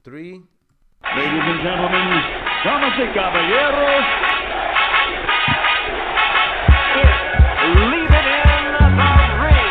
3. Ladies and gentlemen, damas y caballeros, leave it in the ring.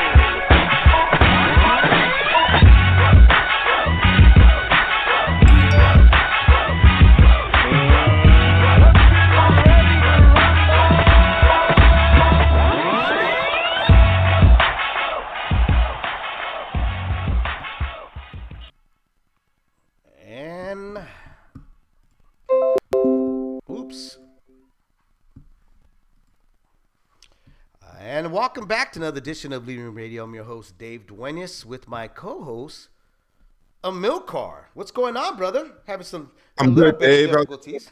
And welcome back to another edition of LIITR Radio. I'm your host, Dave Duenez, with my co-host, Amilcar. What's going on, brother? Having I'm good, Dave. difficulties.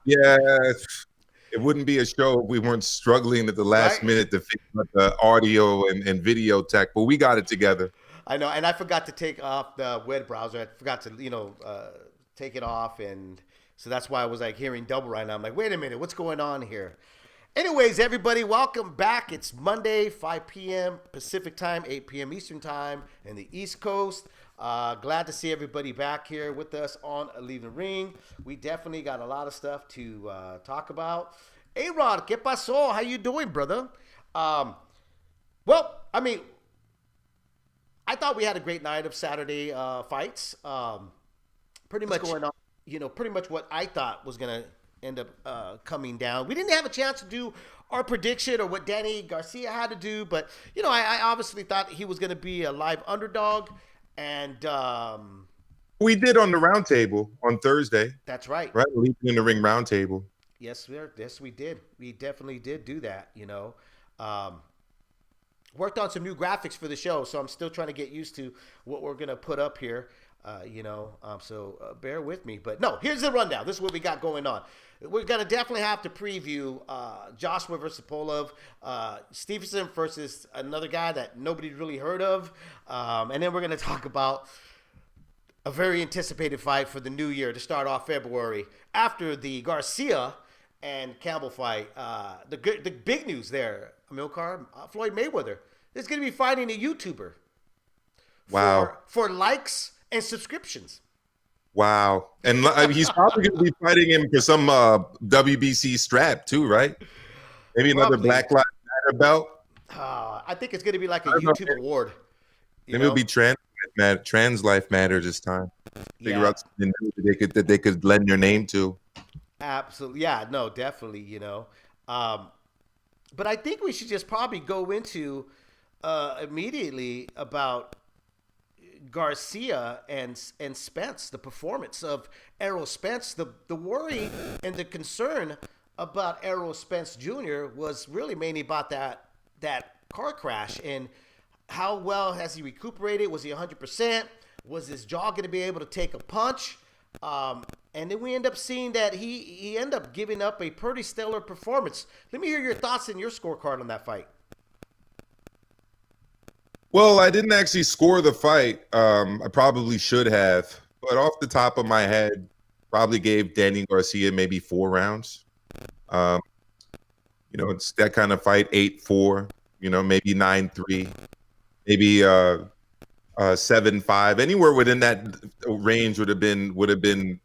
Yes. It wouldn't be a show if we weren't struggling at the last minute to figure out the audio and video tech, but we got it together. I know, and I forgot to take off the web browser. I forgot to, take it off, and so that's why I was like hearing double right now. I'm like, wait a minute, what's going on here? Anyways, everybody, welcome back. It's Monday, 5 p.m. Pacific time, 8 p.m. Eastern time in the East Coast. Glad to see everybody back here with us on Leave the Ring. We definitely got a lot of stuff to talk about. A-Rod, ¿qué pasó? How you doing, brother? Well, I mean, I thought we had a great night of Saturday fights. Pretty much going on, pretty much what I thought was going to end up coming down. We didn't have a chance to do our prediction or what Danny Garcia had to do, but I obviously thought he was going to be a live underdog, and we did on the roundtable on Thursday. That's right. Right, Leaving in the Ring roundtable. Yes, sir. Yes, we did. We definitely did do that. Worked on some new graphics for the show, so I'm still trying to get used to what we're gonna put up here. So bear with me. But no, here's the rundown. This is what we got going on. We're going to definitely have to preview Joshua versus Pulev, Stevenson versus another guy that nobody really heard of. And then we're going to talk about a very anticipated fight for the new year to start off February after the Garcia and Campbell fight. The big news there, Amilcar, Floyd Mayweather is going to be fighting a YouTuber. Wow. For likes and subscriptions. Wow. And he's probably going to be fighting him for some WBC strap too, right? Maybe another Black Lives Matter belt. I think it's going to be like a YouTube award. Maybe it'll be Trans Life Matter this time. Figure out something new that they could lend their name to. Absolutely. Yeah, no, definitely, But I think we should just probably go into immediately about Garcia and Spence, the performance of Errol Spence. The worry and the concern about Errol Spence Jr. was really mainly about that car crash and how well has he recuperated? Was he 100%? Was his jaw going to be able to take a punch? And then we end up seeing that he ended up giving up a pretty stellar performance. Let me hear your thoughts and your scorecard on that fight. Well, I didn't actually score the fight. I probably should have, but off the top of my head, probably gave Danny Garcia maybe 4 rounds. It's that kind of fight, 8-4, maybe 9-3, maybe 7-5. Anywhere within that range would have been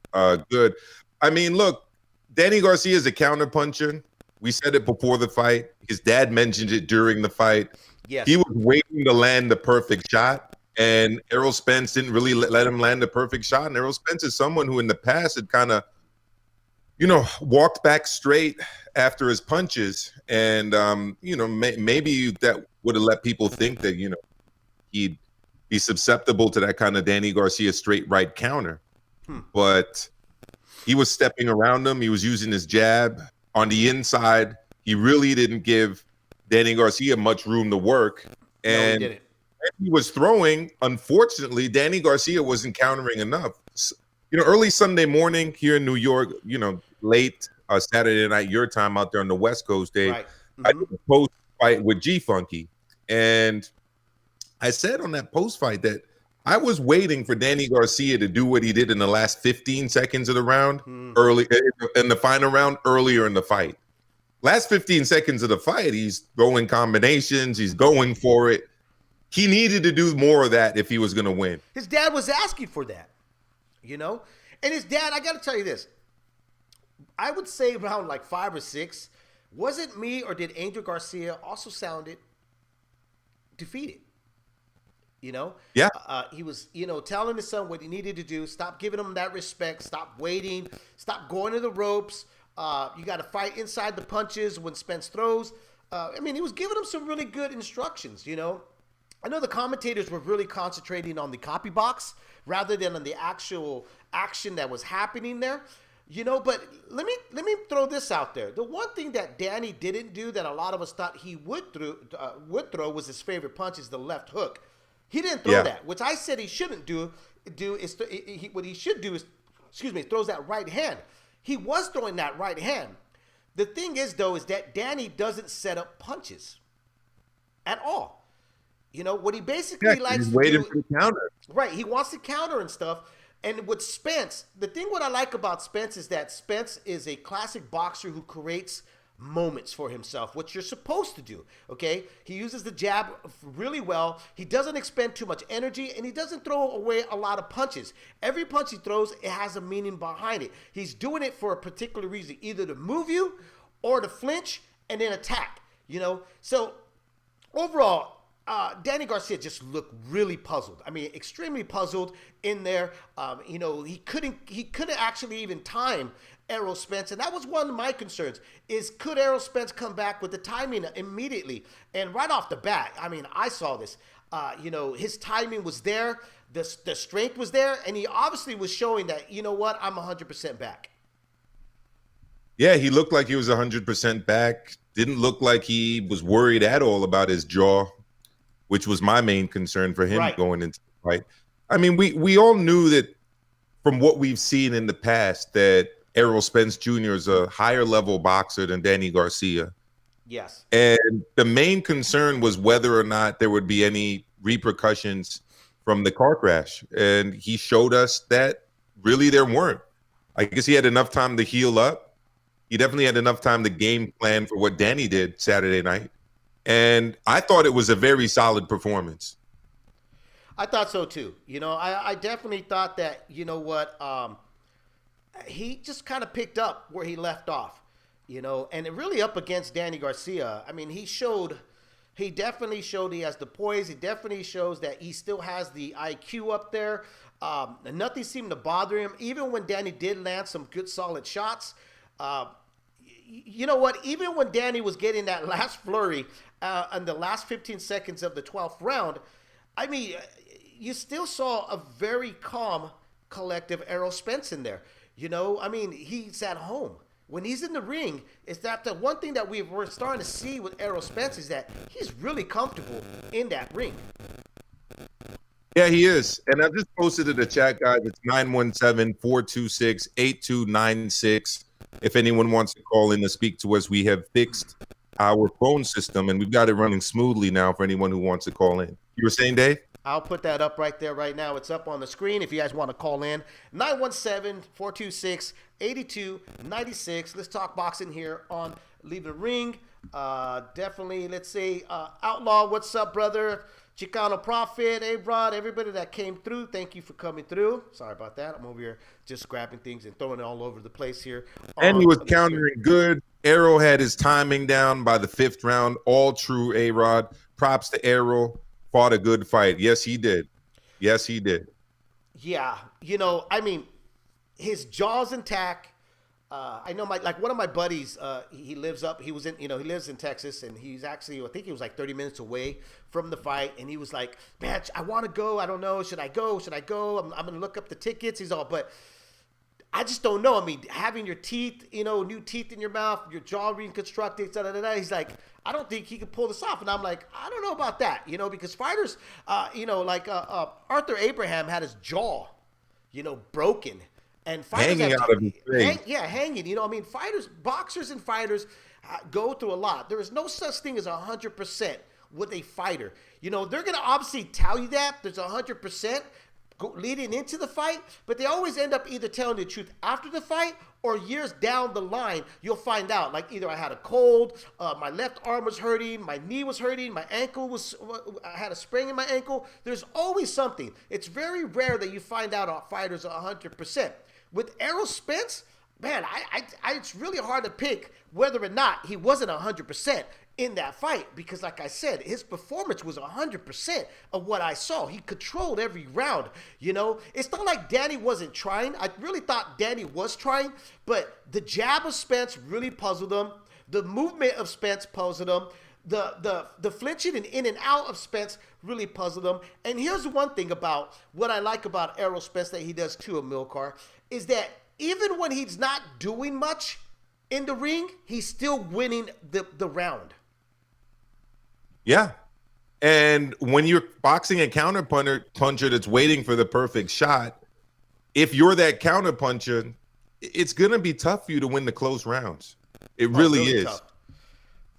good. I mean, look, Danny Garcia is a counterpuncher. We said it before the fight. His dad mentioned it during the fight. Yes. He was waiting to land the perfect shot, and Errol Spence didn't really let him land the perfect shot. And Errol Spence is someone who in the past had kind of, walked back straight after his punches. And, maybe that would have let people think that, he'd be susceptible to that kind of Danny Garcia straight right counter. But he was stepping around him. He was using his jab. On the inside, he really didn't give Danny Garcia much room to work, and no, he was throwing. Unfortunately, Danny Garcia wasn't countering enough. Early Sunday morning here in New York, late Saturday night your time out there on the West Coast, Dave. Right. I did a post fight with G Funky, and I said on that post fight that I was waiting for Danny Garcia to do what he did in the last 15 seconds of the round, early in the final round, earlier in the fight. Last 15 seconds of the fight, he's throwing combinations. He's going for it. He needed to do more of that if he was going to win. His dad was asking for that. you know? And his dad, I got to tell you this. I would say around like 5 or 6. Was it me or did Angel Garcia also sounded defeated? You know? Yeah. He was, telling his son what he needed to do. Stop giving him that respect. Stop waiting. Stop going to the ropes. You got to fight inside the punches when Spence throws. He was giving him some really good instructions, you know? I know the commentators were really concentrating on the copy box rather than on the actual action that was happening there. You know, but let me throw this out there. The one thing that Danny didn't do that a lot of us thought he would throw was his favorite punch, is the left hook. He didn't throw that, which I said he shouldn't do. What he should do is, throws that right hand. He was throwing that right hand. The thing is, though, is that Danny doesn't set up punches at all. You know, what he basically likes he's to waiting do, for the counter. Right, he wants to counter and stuff. And with Spence, the thing what I like about Spence is that Spence is a classic boxer who creates moments for himself, what you're supposed to do, okay? He uses the jab really well. He doesn't expend too much energy, and he doesn't throw away a lot of punches. Every punch he throws, it has a meaning behind it. He's doing it for a particular reason, either to move you or to flinch and then attack, you know? So overall, Danny Garcia just looked really puzzled. I mean, extremely puzzled in there. He couldn't actually even time Errol Spence, and that was one of my concerns, is could Errol Spence come back with the timing immediately? And right off the bat, I mean, I saw this. His timing was there, the strength was there, and he obviously was showing that, you know what, I'm 100% back. Yeah, he looked like he was 100% back. Didn't look like he was worried at all about his jaw, which was my main concern for him going into the fight. I mean, we all knew that from what we've seen in the past that Errol Spence Jr. is a higher level boxer than Danny Garcia. Yes. And the main concern was whether or not there would be any repercussions from the car crash. And he showed us that really there weren't. I guess he had enough time to heal up. He definitely had enough time to game plan for what Danny did Saturday night. And I thought it was a very solid performance. I thought so too. You know, I definitely thought that, you know what, he just kind of picked up where he left off, you know, and really up against Danny Garcia. I mean, he definitely showed he has the poise. He definitely shows that he still has the IQ up there. Nothing seemed to bother him. Even when Danny did land some good solid shots, you know what, even when Danny was getting that last flurry in the last 15 seconds of the 12th round, I mean, you still saw a very calm, collective Errol Spence in there. You know, I mean, he's at home. When he's in the ring, it's that the one thing that we're starting to see with Errol Spence is that he's really comfortable in that ring. Yeah, he is. And I just posted in the chat, guys. It's 917-426-8296. If anyone wants to call in to speak to us, we have fixed our phone system, and we've got it running smoothly now for anyone who wants to call in. You were saying, Dave? I'll put that up right there right now. It's up on the screen if you guys want to call in. 917-426-8296. Let's talk boxing here on Leave the Ring. Definitely, let's say, Outlaw, what's up, brother? Chicano Prophet, A-Rod, everybody that came through, thank you for coming through. Sorry about that. I'm over here just grabbing things and throwing it all over the place here. And he was countering good. Errol had his timing down by the 5th round. All true, A-Rod. Props to Errol. Fought a good fight. Yes, he did. Yes, he did. Yeah. You know, I mean, his jaw's intact. I know one of my buddies, he lives in Texas, and he's actually, I think he was like 30 minutes away from the fight. And he was like, man, I want to go. I don't know. Should I go? I'm going to look up the tickets. He's all, but I just don't know. I mean, having your teeth, new teeth in your mouth, your jaw reconstructed, he's like, I don't think he could pull this off. And I'm like, I don't know about that, because fighters, Arthur Abraham had his jaw, broken. And fighters hanging out of his face. Hanging. Boxers and fighters go through a lot. There is no such thing as 100% with a fighter. They're going to obviously tell you that there's 100%. leading into the fight, but they always end up either telling the truth after the fight or years down the line. You'll find out, like, either I had a cold, my left arm was hurting, my knee was hurting, my ankle I had a sprain in my ankle. There's always something. It's very rare that you find out our fighters are 100%. With Errol Spence, man, it's really hard to pick whether or not he wasn't 100% in that fight, because like I said, his performance was 100% of what I saw. He controlled every round. It's not like Danny wasn't trying. I really thought Danny was trying, but the jab of Spence really puzzled him. The movement of Spence puzzled him. The flinching and in and out of Spence really puzzled him. And here's one thing about what I like about Errol Spence that he does too, Amilcar, is that even when he's not doing much in the ring, he's still winning the round. Yeah. And when you're boxing a counterpuncher that's waiting for the perfect shot, if you're that counterpuncher, it's going to be tough for you to win the close rounds. It really is. Tough.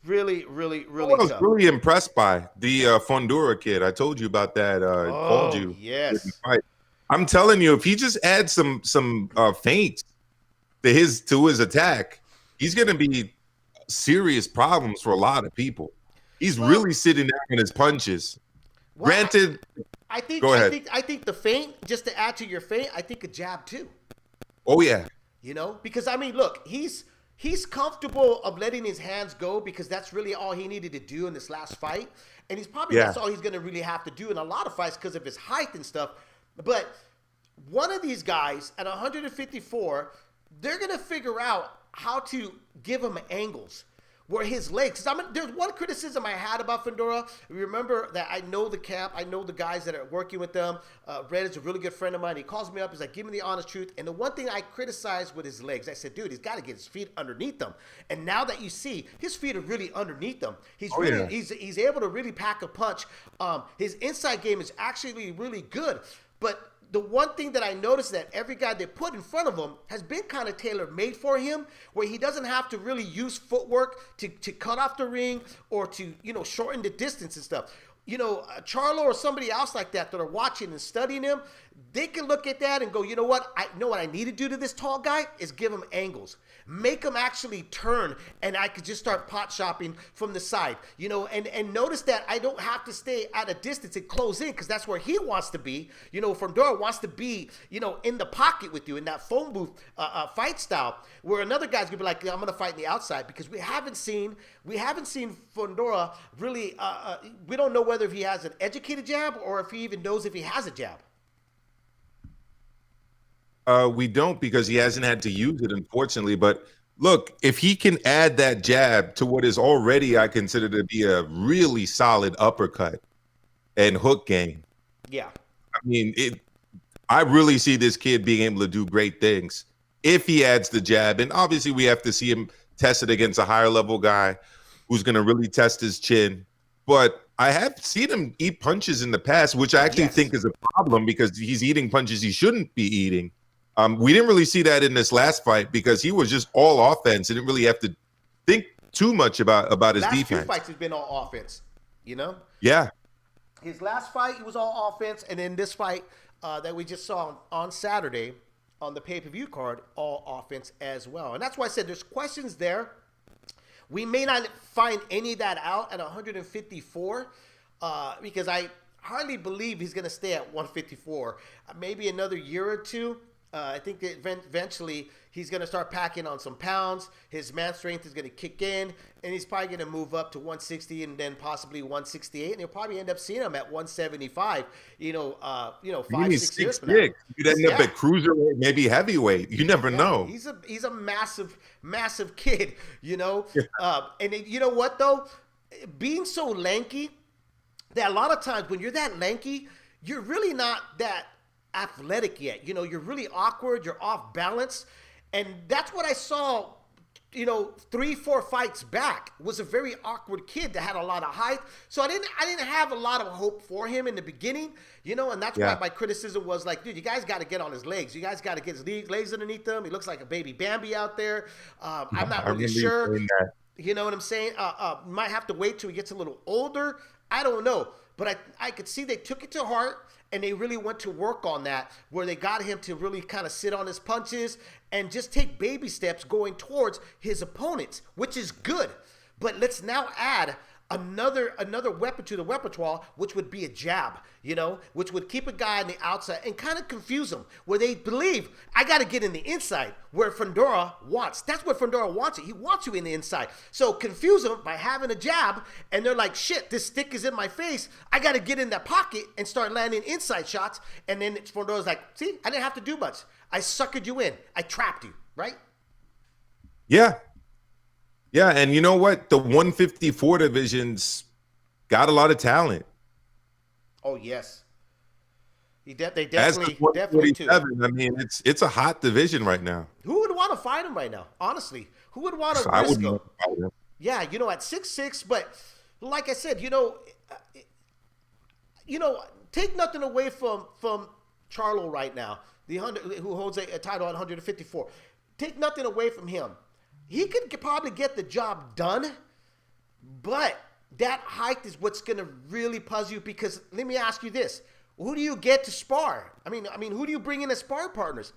Really, really, really tough. I was tough. really impressed by the Pandora kid. I told you about that. Called you. Yes. I'm telling you, if he just adds some feints to his attack, he's going to be serious problems for a lot of people. He's really sitting down in his punches. Well, Granted, I think go ahead. I think the feint, just to add to your feint, I think a jab too. Oh yeah. Because I mean, look, he's comfortable of letting his hands go because that's really all he needed to do in this last fight, and that's all he's going to really have to do in a lot of fights because of his height and stuff. But one of these guys at 154, they're going to figure out how to give him angles where his legs. There's one criticism I had about Pandora. Remember that I know the camp. I know the guys that are working with them. Red is a really good friend of mine. He calls me up. He's like, give me the honest truth. And the one thing I criticized with his legs, I said, dude, he's got to get his feet underneath them. And now that you see, his feet are really underneath them. He's able to really pack a punch. His inside game is actually really good. But the one thing that I noticed that every guy they put in front of him has been kind of tailor-made for him, where he doesn't have to really use footwork to cut off the ring or to, shorten the distance and stuff. Charlo or somebody else like that are watching and studying him, they can look at that and go, you know what I need to do to this tall guy is give him angles. Make him actually turn, and I could just start pot shopping from the side, and notice that I don't have to stay at a distance and close in because that's where he wants to be. Pandora wants to be, in the pocket with you in that phone booth fight style, where another guy's gonna be like, I'm gonna fight in the outside, because we haven't seen Pandora really. We don't know whether he has an educated jab or if he even knows if he has a jab. We don't, because he hasn't had to use it, unfortunately. But look, if he can add that jab to what is already, I consider to be a really solid uppercut and hook game. Yeah. I mean, I really see this kid being able to do great things if he adds the jab. And obviously we have to see him test it against a higher level guy who's going to really test his chin. But I have seen him eat punches in the past, which I actually think is a problem because he's eating punches he shouldn't be eating. We didn't really see that in this last fight because he was just all offense. He didn't really have to think too much about his defense. Last two fights has been all offense, Yeah. His last fight, he was all offense, and then this fight that we just saw on Saturday on the pay-per-view card, all offense as well. And that's why I said there's questions there. We may not find any of that out at 154 because I hardly believe he's going to stay at 154. Maybe another year or two. I think that eventually he's going to start packing on some pounds. His man strength is going to kick in, and he's probably going to move up to 160 and then possibly 168, and he'll probably end up seeing him at 175. 5-6 years from now. You'd end up at cruiserweight, maybe heavyweight. You never know. He's a massive kid. And you know what though, being so lanky, that a lot of times when you're that lanky, you're really not that athletic yet. You're really awkward, you're off balance. And that's what I saw, 3-4 fights back, was a very awkward kid that had a lot of height. So I didn't have a lot of hope for him in the beginning, and that's why my criticism was like, dude, you guys got to get on his legs. You guys got to get his legs underneath him. He looks like a baby Bambi out there. I'm not really sure. You know what I'm saying? Might have to wait till he gets a little older. I don't know. But I could see they took it to heart, and they really went to work on that, where they got him to really kind of sit on his punches and just take baby steps going towards his opponents, which is good. But let's now add another weapon to the repertoire, which would be a jab, which would keep a guy on the outside and kind of confuse them, where they believe, I got to get in the inside, where Pandora wants. That's what Pandora wants. He wants you in the inside. So confuse them by having a jab, and they're like, shit, this stick is in my face. I got to get in that pocket and start landing inside shots. And then Pandora's like, see, I didn't have to do much. I suckered you in. I trapped you, right? Yeah. Yeah, and you know what? The 154 division's got a lot of talent. Oh, yes. They definitely do. I mean, it's a hot division right now. Who would want to fight him right now? Honestly, who would want to risk him? Yeah, at 6'6", but like I said, take nothing away from Charlo right now, who holds a title at 154. Take nothing away from him. He could probably get the job done, but that height is what's going to really puzzle you, because let me ask you this. Who do you get to spar? I mean, who do you bring in as spar partners?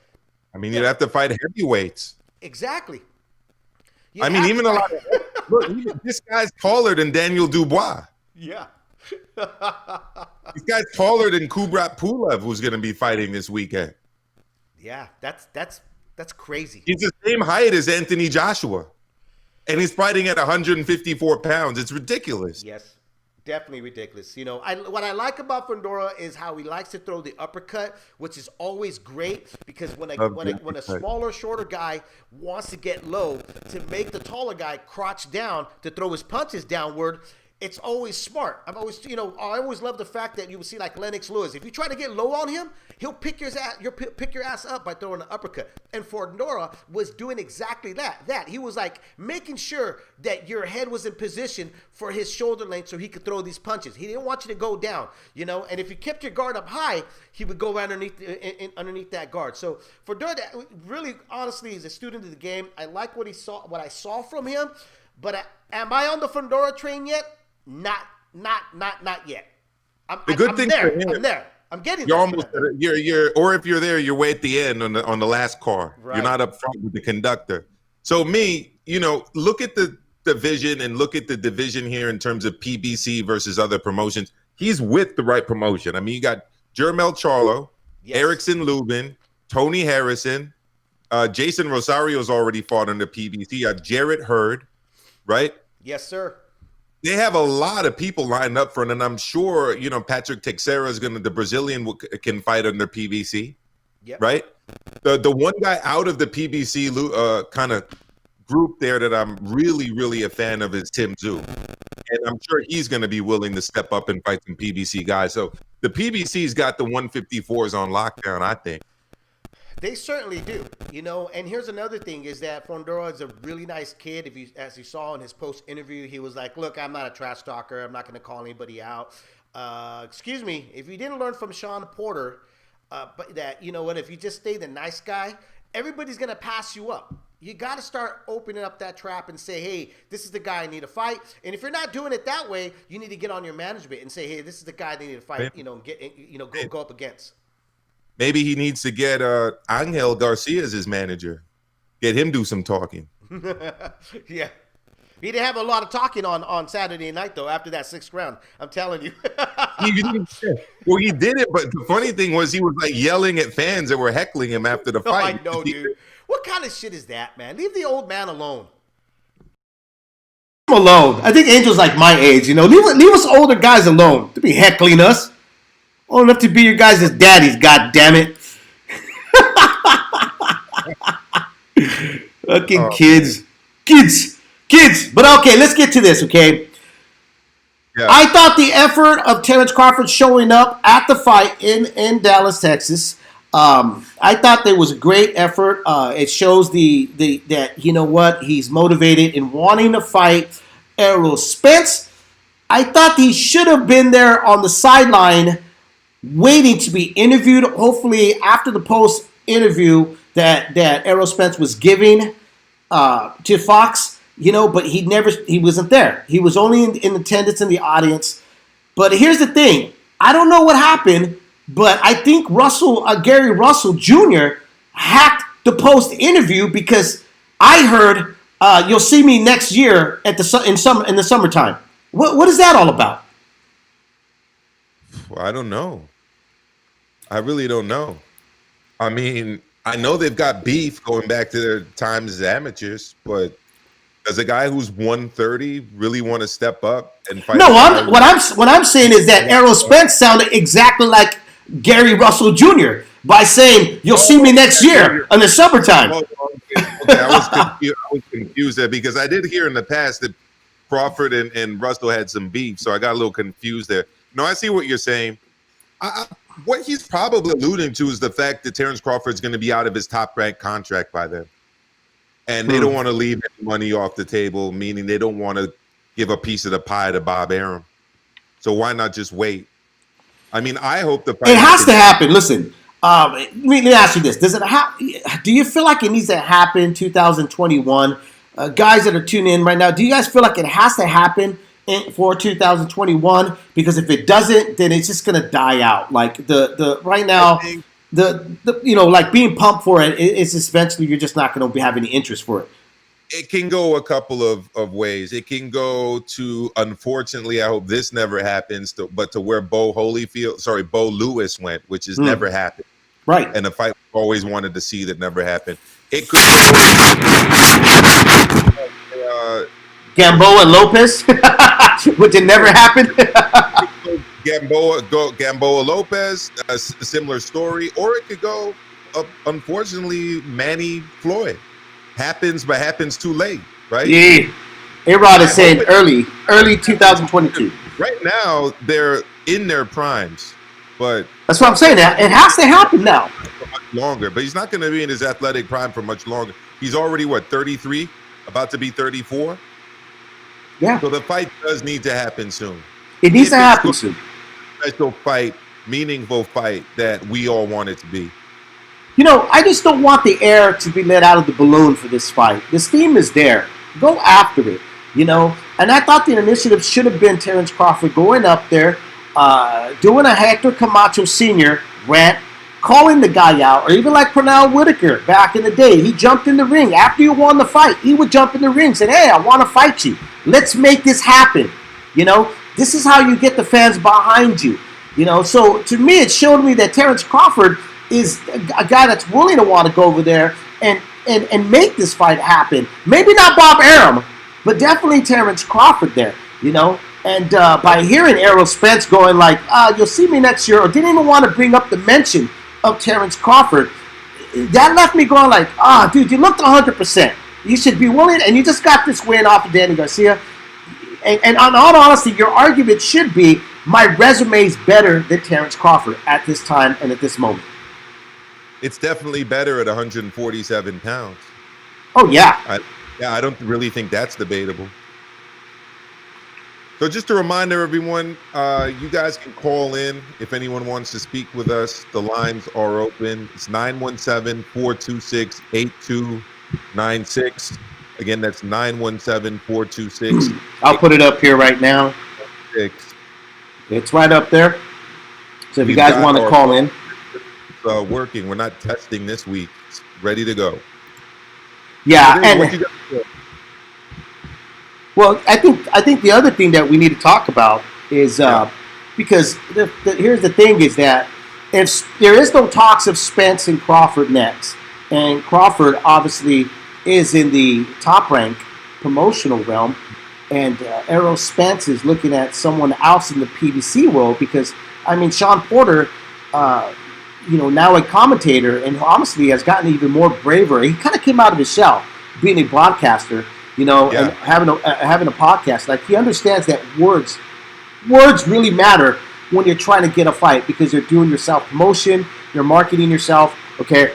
I mean, you'd have to fight heavyweights. Exactly. Even a lot of look, even this guy's taller than Daniel Dubois. Yeah. This guy's taller than Kubrat Pulev, who's going to be fighting this weekend. Yeah, that's crazy. He's the same height as Anthony Joshua, and he's fighting at 154 pounds. It's ridiculous. Yes, definitely ridiculous. What I like about Pandora is how he likes to throw the uppercut, which is always great, because when a smaller, shorter guy wants to get low to make the taller guy crouch down to throw his punches downward, it's always smart. I always love the fact that you would see like Lennox Lewis. If you try to get low on him, he'll pick your ass up by throwing an uppercut. And Pandora was doing exactly that. He was like making sure that your head was in position for his shoulder length so he could throw these punches. He didn't want you to go down, And if you kept your guard up high, he would go underneath that guard. So Pandora, really, honestly, is a student of the game. I like what I saw from him. But am I on the Pandora train yet? Not yet. I'm there. I'm getting you're there. Almost you're or if you're there, you're way at the end on the last car. Right. You're not up front with the conductor. So look at the division and look at the division here in terms of PBC versus other promotions. He's with the right promotion. I mean, you got Jermel Charlo, yes, Erickson Lubin, Tony Harrison, Jason Rosario's already fought under PBC. You got Jarrett Hurd, right? Yes, sir. They have a lot of people lined up for it, and I'm sure Patrick Teixeira is the Brazilian can fight under PBC, yep, right? The one guy out of the PBC kind of group there that I'm really, really a fan of is Tim Tszyu, and I'm sure he's going to be willing to step up and fight some PBC guys. So the PBC's got the 154s on lockdown, I think. They certainly do, And here's another thing is that Pandora is a really nice kid. As you saw in his post interview, he was like, "Look, I'm not a trash talker. I'm not going to call anybody out. Excuse me, if you didn't learn from Sean Porter, but that if you just stay the nice guy, everybody's going to pass you up. You got to start opening up that trap and say, hey, this is the guy I need to fight. And if you're not doing it that way, you need to get on your management and say, hey, this is the guy they need to fight. Go up against." Maybe he needs to get Angel Garcia as his manager. Get him do some talking. Yeah. He didn't have a lot of talking on Saturday night, though, after that 6th round. I'm telling you. He did it, but the funny thing was he was like yelling at fans that were heckling him after the fight. I know, dude. What kind of shit is that, man? Leave the old man alone. I'm alone. I think Angel's like my age, Leave us older guys alone to be heckling us. Old enough to be your guys' daddies, goddammit. Fucking kids. But okay, let's get to this, okay? Yeah. I thought the effort of Terrence Crawford showing up at the fight in Dallas, Texas, I thought there was a great effort. It shows that he's motivated in wanting to fight Errol Spence. I thought he should have been there on the sideline waiting to be interviewed, hopefully after the post interview that Errol Spence was giving to Fox, but he wasn't there. He was only in attendance in the audience. But here's the thing. I don't know what happened, But I think Gary Russell Jr. hacked the post interview because I heard you'll see me next year in the summertime. What is that all about? Well, I don't know. I really don't know. I mean, I know they've got beef going back to their times as amateurs, but does a guy who's 130 really want to step up and fight? No, what I'm saying is that Errol Spence sounded exactly like Gary Russell Jr. by saying you'll see me next year in the summertime. Okay, I was confused there because I did hear in the past that Crawford and Russell had some beef, so I got a little confused there. No, I see what you're saying. What he's probably alluding to is the fact that Terrence Crawford's going to be out of his top-ranked contract by then. And they don't want to leave any money off the table, meaning they don't want to give a piece of the pie to Bob Arum. So why not just wait? I mean, I hope the fight... It has to happen. Listen, let me ask you this. Do you feel like it needs to happen 2021? Guys that are tuning in right now, do you guys feel like it has to happen for 2021? Because if it doesn't, then it's just going to die out. Like the right now... like being pumped for it is eventually you're just not going to have any interest for it. It can go a couple of ways. It can go to, unfortunately, I hope this never happens, but to where Bo Lewis went, which has never happened. Right. And a fight we always wanted to see that never happened. It could Gamboa and Lopez, which it never happened. Gamboa Lopez, a similar story, or it could go, unfortunately, Manny Floyd. Happens, but happens too late, right? Yeah. A-Rod is saying early 2022. Right now, they're in their primes, but that's what I'm saying. It has to happen now. For much longer, but he's not going to be in his athletic prime for much longer. He's already 33, about to be 34. Yeah. So the fight does need to happen soon. It needs to happen soon. Special fight, meaningful fight that we all want it to be. I just don't want the air to be let out of the balloon for this fight. The steam is there. Go after it, And I thought the initiative should have been Terrence Crawford going up there, doing a Hector Camacho Sr. rant, calling the guy out, or even like Pernell Whitaker back in the day. He jumped in the ring. After you won the fight, he would jump in the ring and say, hey, I want to fight you. Let's make this happen. This is how you get the fans behind you. So to me, it showed me that Terrence Crawford is a guy that's willing to want to go over there and make this fight happen. Maybe not Bob Arum, but definitely Terrence Crawford there, And by hearing Errol Spence going like, you'll see me next year, or didn't even want to bring up the mention of Terrence Crawford, that left me going like, dude, you looked 100%. You should be willing, and you just got this win off of Danny Garcia. And on all honesty, your argument should be, my resume is better than Terrence Crawford at this time and at this moment. It's definitely better at 147 pounds. Oh, yeah. I don't really think that's debatable. So just a reminder, everyone, you guys can call in if anyone wants to speak with us. The lines are open. It's 917-426-8296. Again, that's 917-426. I'll put it up here right now. It's right up there. So if you guys want to call in. Working. We're not testing this week. It's ready to go. Yeah, and well, I think the other thing that we need to talk about is because here's the thing is that if there is no talks of Spence and Crawford next, and Crawford obviously is in the top rank promotional realm, and Errol Spence is looking at someone else in the PBC world because Sean Porter. Now a commentator, and honestly has gotten even more braver. He kind of came out of his shell, being a broadcaster, and having a podcast. Like, he understands that words really matter when you're trying to get a fight because you're doing your self-promotion, you're marketing yourself, okay?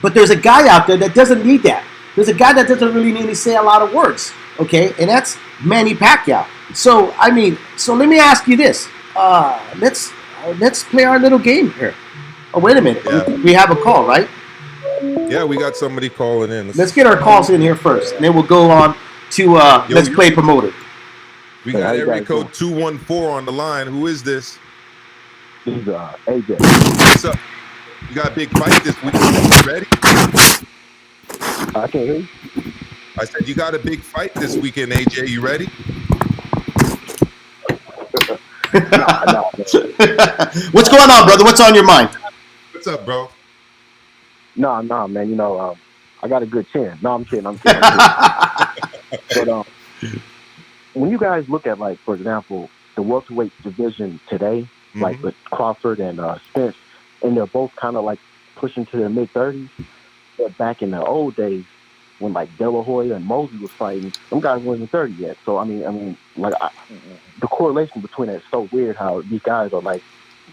But there's a guy out there that doesn't need that. There's a guy that doesn't really need to say a lot of words, okay? And that's Manny Pacquiao. So let me ask you this. Let's play our little game here. Oh, wait a minute. Yeah. We have a call, right? Yeah, we got somebody calling in. Let's get our calls in here first, and then we'll go on to Let's Play Promoted. We got area code 214 on the line. Who is this? This is AJ. What's up? You got a big fight this week. You ready? I can't hear you. I said you got a big fight this weekend, AJ. You ready? Nah, What's going on, brother? What's on your mind? What's up, bro? nah, man. You know, I got a good chin. No, I'm kidding. But when you guys look at, like, for example, the welterweight division today, like with Crawford and Spence, and they're both kind of like pushing to their mid-30s. But back in the old days, when like De La Hoya and Mosley was fighting, them guys weren't even 30 yet. So I mean, like the correlation between it is so weird. How these guys are like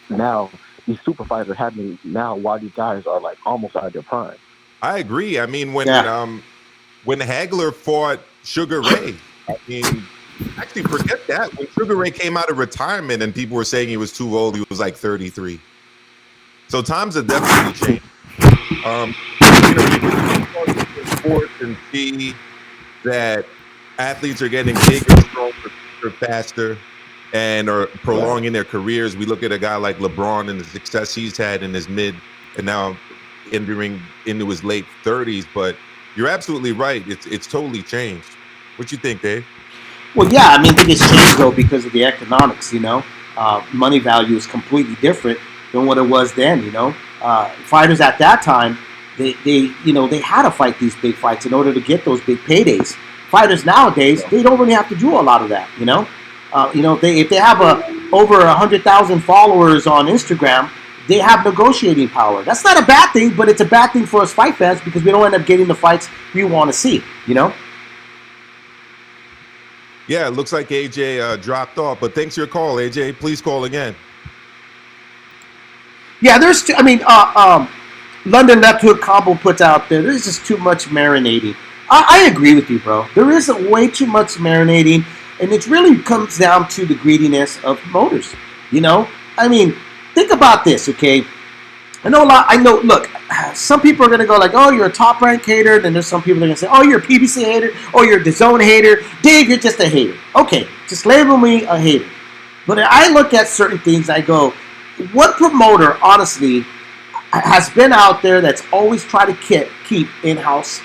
now, these super fights are happening now while these guys are like almost out of their prime. I agree. I mean, when Hagler fought Sugar Ray, I mean, actually forget that. When Sugar Ray came out of retirement and people were saying he was too old, he was like 33. So times have definitely changed. You know, sports and see that athletes are getting bigger, stronger, faster, and are prolonging their careers. We look at a guy like LeBron and the success he's had in his mid and now entering into his late 30s. But you're absolutely right. It's totally changed. What you think, Dave? Well, yeah, I mean, I think it's changed, though, because of the economics, you know. Money value is completely different than what it was then, you know. Fighters at that time, they had to fight these big fights in order to get those big paydays. Fighters nowadays, they don't really have to do a lot of that, you know. If they have over 100,000 followers on Instagram, they have negotiating power. That's not a bad thing, but it's a bad thing for us fight fans because we don't end up getting the fights we want to see, you know. Yeah, it looks like AJ dropped off, but thanks for your call, AJ. Please call again. Yeah, London Left Hook Combo puts out there's just too much marinating. I agree with you, bro. There is way too much marinating, and it really comes down to the greediness of promoters. You know, I mean, think about this, okay? Look, some people are going to go like, oh, you're a top-ranked hater. Then there's some people that are going to say, oh, you're a PBC hater. Oh, you're a DAZN hater. Dave, you're just a hater. Okay, just label me a hater. But I look at certain things, I go, what promoter, honestly, has been out there that's always tried to keep in-house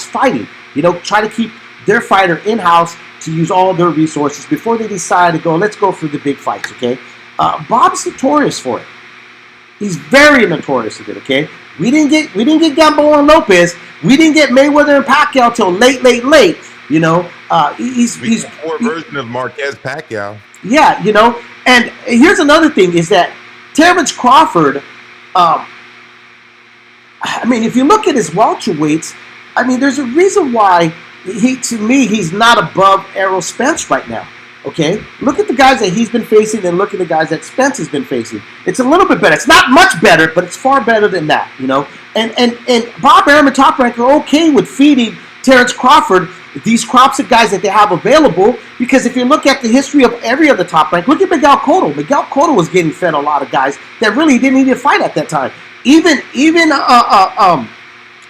fighting? You know, try to keep their fighter in-house to use all their resources before they decide to go, let's go for the big fights, okay? Bob's notorious for it. He's very notorious of it, okay? We didn't get Gamboa and Lopez. We didn't get Mayweather and Pacquiao till late. You know, he's poor version of Marquez Pacquiao. Yeah, you know. And here's another thing: is that Terrence Crawford. I mean, if you look at his welterweights, I mean, there's a reason why he's not above Errol Spence right now. Okay, look at the guys that he's been facing and look at the guys that Spence has been facing. It's a little bit better. It's not much better, but it's far better than that, you know. And Bob Arum and Top Rank are okay with feeding Terrence Crawford these crops of guys that they have available, because if you look at the history of every other Top Rank, look at Miguel Cotto. Miguel Cotto was getting fed a lot of guys that really didn't even fight at that time. Even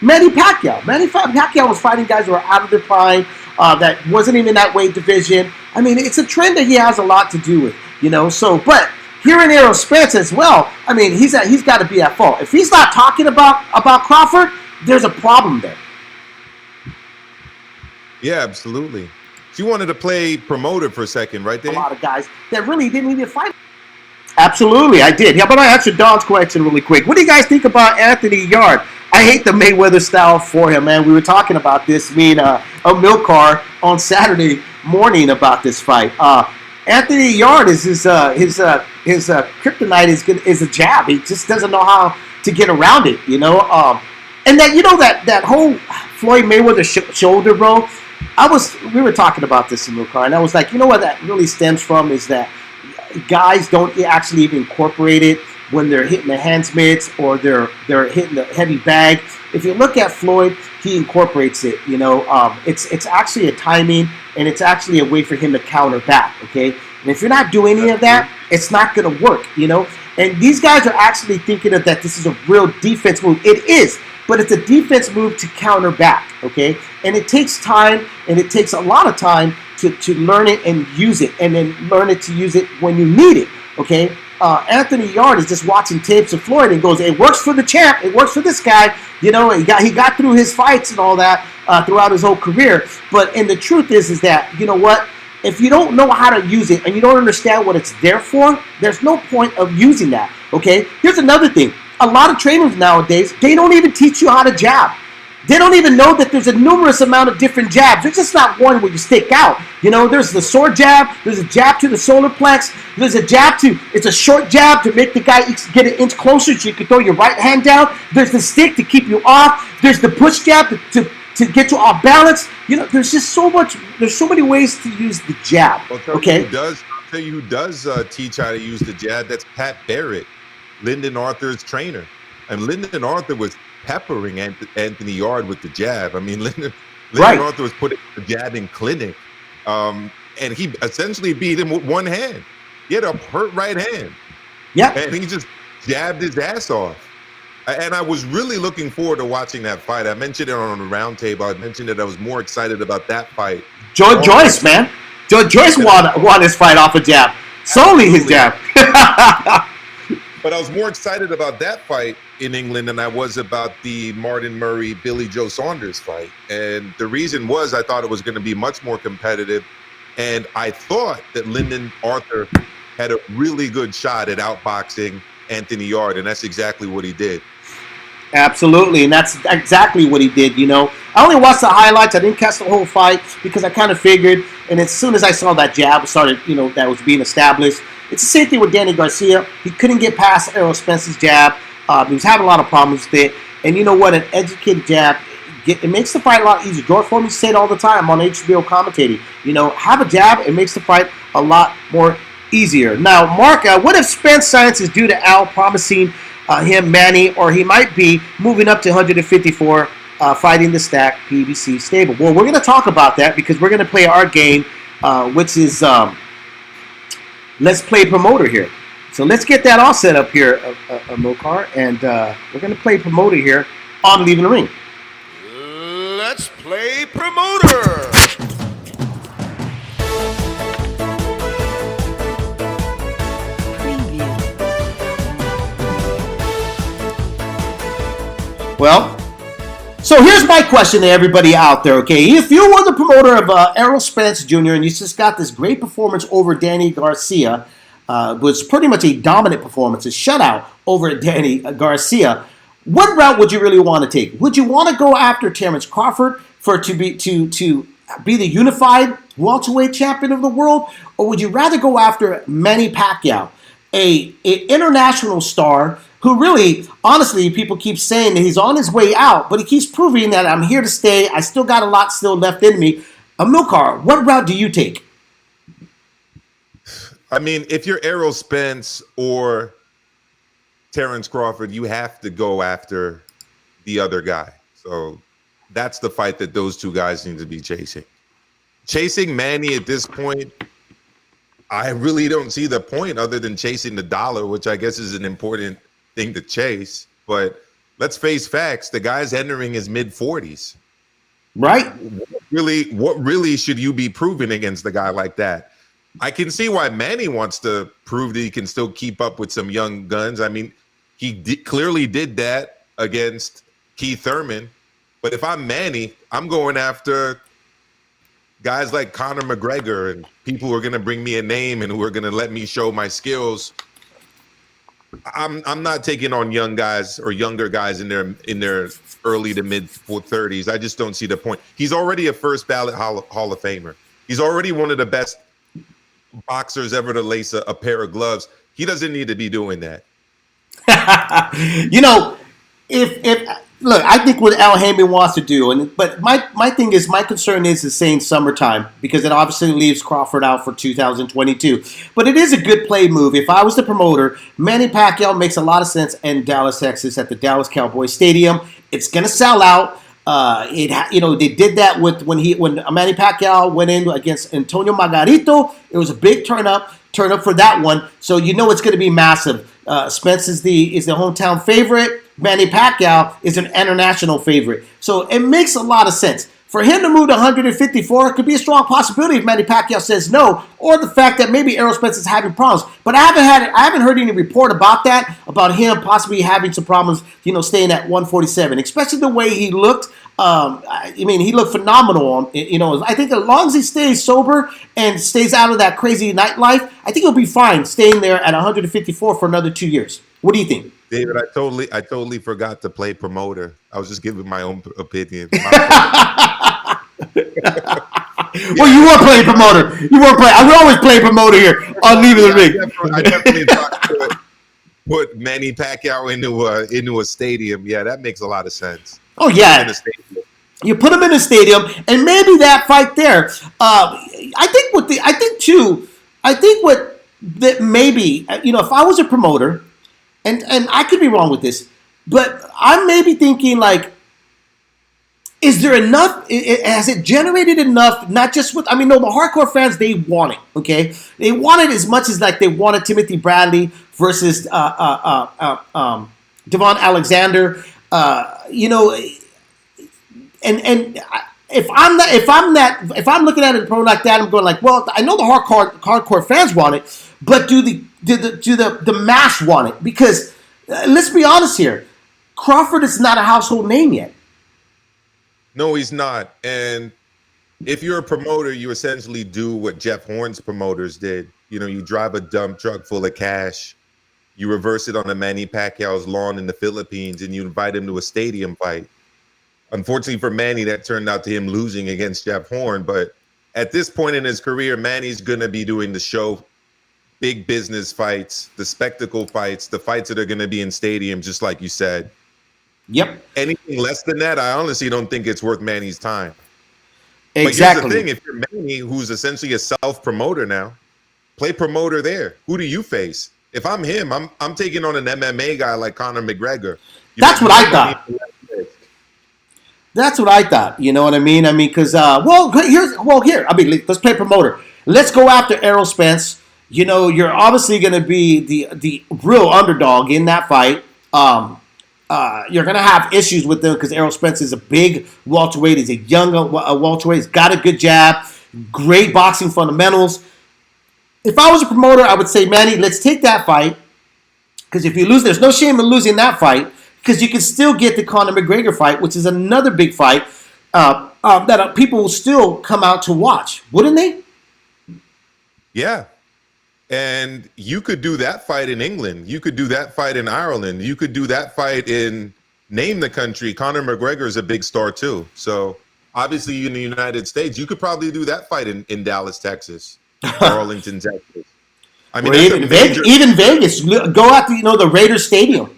Manny Pacquiao. Manny Pacquiao was fighting guys who were out of their prime, that wasn't even that weight division. I mean, it's a trend that he has a lot to do with, you know. So, but here in Errol Spence as well, I mean, he's got to be at fault. If he's not talking about Crawford, there's a problem there. Yeah, absolutely. So you wanted to play promoter for a second, right there? A lot of guys that really didn't even fight. Absolutely, I did. Yeah, but I answered Don's question really quick. What do you guys think about Anthony Yard? I hate the Mayweather style for him, man. We were talking about this, me and Amilcar, on Saturday morning about this fight. Anthony Yard is his kryptonite is a jab. He just doesn't know how to get around it, you know. And that, you know, that whole Floyd Mayweather shoulder, bro. We were talking about this in the car, and I was like, you know what that really stems from is that guys don't actually even incorporate it when they're hitting the hands mitts or they're hitting the heavy bag. If you look at Floyd, he incorporates it. You know, it's actually a timing, and it's actually a way for him to counter back. Okay, and if you're not doing any of that, it's not going to work. You know, and these guys are actually thinking of that this is a real defense move. It is. But it's a defense move to counter back, okay? And it takes time, and it takes a lot of time to learn it and use it, and then learn it to use it when you need it, okay? Anthony Yarde is just watching tapes of Floyd and goes, it works for the champ. It works for this guy. You know, he got through his fights and all that throughout his whole career. And the truth is that, you know what? If you don't know how to use it and you don't understand what it's there for, there's no point of using that, okay? Here's another thing. A lot of trainers nowadays, they don't even teach you how to jab. They don't even know that there's a numerous amount of different jabs. There's just not one where you stick out. You know, there's the sword jab. There's a jab to the solar plex. There's a jab it's a short jab to make the guy get an inch closer so you can throw your right hand down. There's the stick to keep you off. There's the push jab to get you off balance. You know, there's just so much. There's so many ways to use the jab. I'll tell you who does teach how to use the jab. That's Pat Barrett, Lyndon Arthur's trainer. And Lyndon Arthur was peppering Anthony Yarde with the jab. I mean, Lyndon Arthur was putting the jab in clinic. And he essentially beat him with one hand. He had a hurt right hand. Yeah. And he just jabbed his ass off. And I was really looking forward to watching that fight. I mentioned it on the roundtable. I mentioned that I was more excited about that fight. George Joyce, man. George Joyce won his fight off a jab. Solely his jab. But I was more excited about that fight in England than I was about the Martin Murray-Billy Joe Saunders fight. And the reason was I thought it was going to be much more competitive. And I thought that Lyndon Arthur had a really good shot at outboxing Anthony Yarde, and that's exactly what he did. Absolutely, and that's exactly what he did, you know. I only watched the highlights. I didn't catch the whole fight because I kind of figured, and as soon as I saw that jab started, you know, that was being established. It's the same thing with Danny Garcia. He couldn't get past Errol Spence's jab. He was having a lot of problems with it. And you know what? An educated jab, it makes the fight a lot easier. George Foreman said it all the time on HBO commentating. You know, have a jab. It makes the fight a lot more easier. Now, Mark, what if Spence signs his due to Al promising him Manny, or he might be moving up to 154, fighting the stacked PBC stable? Well, we're going to talk about that because we're going to play our game, which is Let's Play Promoter here. So let's get that all set up here, Amilcar, and we're going to play Promoter here on Leaving the Ring. Let's Play Promoter. Well, so here's my question to everybody out there, okay? If you were the promoter of Errol Spence Jr. and you just got this great performance over Danny Garcia, was pretty much a dominant performance, a shutout over Danny Garcia, what route would you really want to take? Would you want to go after Terrence Crawford to be the unified welterweight champion of the world, or would you rather go after Manny Pacquiao, an international star who really, honestly, people keep saying that he's on his way out, but he keeps proving that I'm here to stay. I still got a lot still left in me. Amilcar, what route do you take? I mean, if you're Errol Spence or Terrence Crawford, you have to go after the other guy. So that's the fight that those two guys need to be chasing. Chasing Manny at this point, I really don't see the point other than chasing the dollar, which I guess is an important thing to chase. But let's face facts, the guy's entering his mid-40s. Right. What really should you be proving against a guy like that? I can see why Manny wants to prove that he can still keep up with some young guns. I mean, he clearly did that against Keith Thurman. But if I'm Manny, I'm going after guys like Conor McGregor and people who are going to bring me a name and who are going to let me show my skills. I'm not taking on young guys or younger guys in their early to mid 30s. I just don't see the point. He's already a first ballot Hall of Famer. He's already one of the best boxers ever to lace a pair of gloves. He doesn't need to be doing that. You know, if look, I think what Al Haymon wants to do, but my thing is, my concern is saying summertime, because it obviously leaves Crawford out for 2022. But it is a good play move. If I was the promoter, Manny Pacquiao makes a lot of sense in Dallas, Texas, at the Dallas Cowboys Stadium. It's going to sell out. They did that when Manny Pacquiao went in against Antonio Margarito. It was a big turn up for that one. So you know it's going to be massive. Spence is the hometown favorite. Manny Pacquiao is an international favorite. So it makes a lot of sense. For him to move to 154 could be a strong possibility if Manny Pacquiao says no, or the fact that maybe Errol Spence is having problems. But I haven't heard any report about that, about him possibly having some problems, staying at 147, especially the way he looked. He looked phenomenal. I think as long as he stays sober and stays out of that crazy nightlife, I think he'll be fine staying there at 154 for another 2 years. What do you think? David, I totally forgot to play promoter. I was just giving my own opinion. Well, you were playing promoter. I would always play promoter here on Leaving the Ring. I definitely thought to put Manny Pacquiao into a stadium. Yeah, that makes a lot of sense. Oh yeah, you put him in a stadium, and maybe that fight there. I think maybe if I was a promoter, and I could be wrong with this, but I'm maybe thinking like, is there enough? Has it generated enough? Not just the hardcore fans, they want it. Okay, they want it as much as like they wanted Timothy Bradley versus Devon Alexander. And if I'm looking at it pro like that, I'm going like, well, I know the hardcore fans want it, but do the mass want it? Because let's be honest here, Crawford is not a household name yet. No, he's not. And if you're a promoter, you essentially do what Jeff Horn's promoters did. You drive a dump truck full of cash, you reverse it on a Manny Pacquiao's lawn in the Philippines, and you invite him to a stadium fight. Unfortunately for Manny, that turned out to him losing against Jeff Horn. But at this point in his career, Manny's going to be doing the show, big business fights, the spectacle fights, the fights that are going to be in stadiums, just like you said. Yep. Anything less than that, I honestly don't think it's worth Manny's time. Exactly. But here's the thing. If you're Manny, who's essentially a self-promoter now, play promoter there. Who do you face? If I'm him, I'm taking on an MMA guy like Conor McGregor. That's what I thought. That's what I thought. You know what I mean? Because let's play promoter. Let's go after Errol Spence. You're obviously going to be the real underdog in that fight. You're going to have issues with them because Errol Spence is a big welterweight. He's a young welterweight. He's got a good jab, great boxing fundamentals. If I was a promoter, I would say, Manny, let's take that fight. Because if you lose, there's no shame in losing that fight. Because you can still get the Conor McGregor fight, which is another big fight that people will still come out to watch. Wouldn't they? Yeah. And you could do that fight in England. You could do that fight in Ireland. You could do that fight in, name the country. Conor McGregor is a big star too. So obviously in the United States, you could probably do that fight in Dallas, Texas, Arlington, Texas. Even Vegas. Go out to the Raiders Stadium.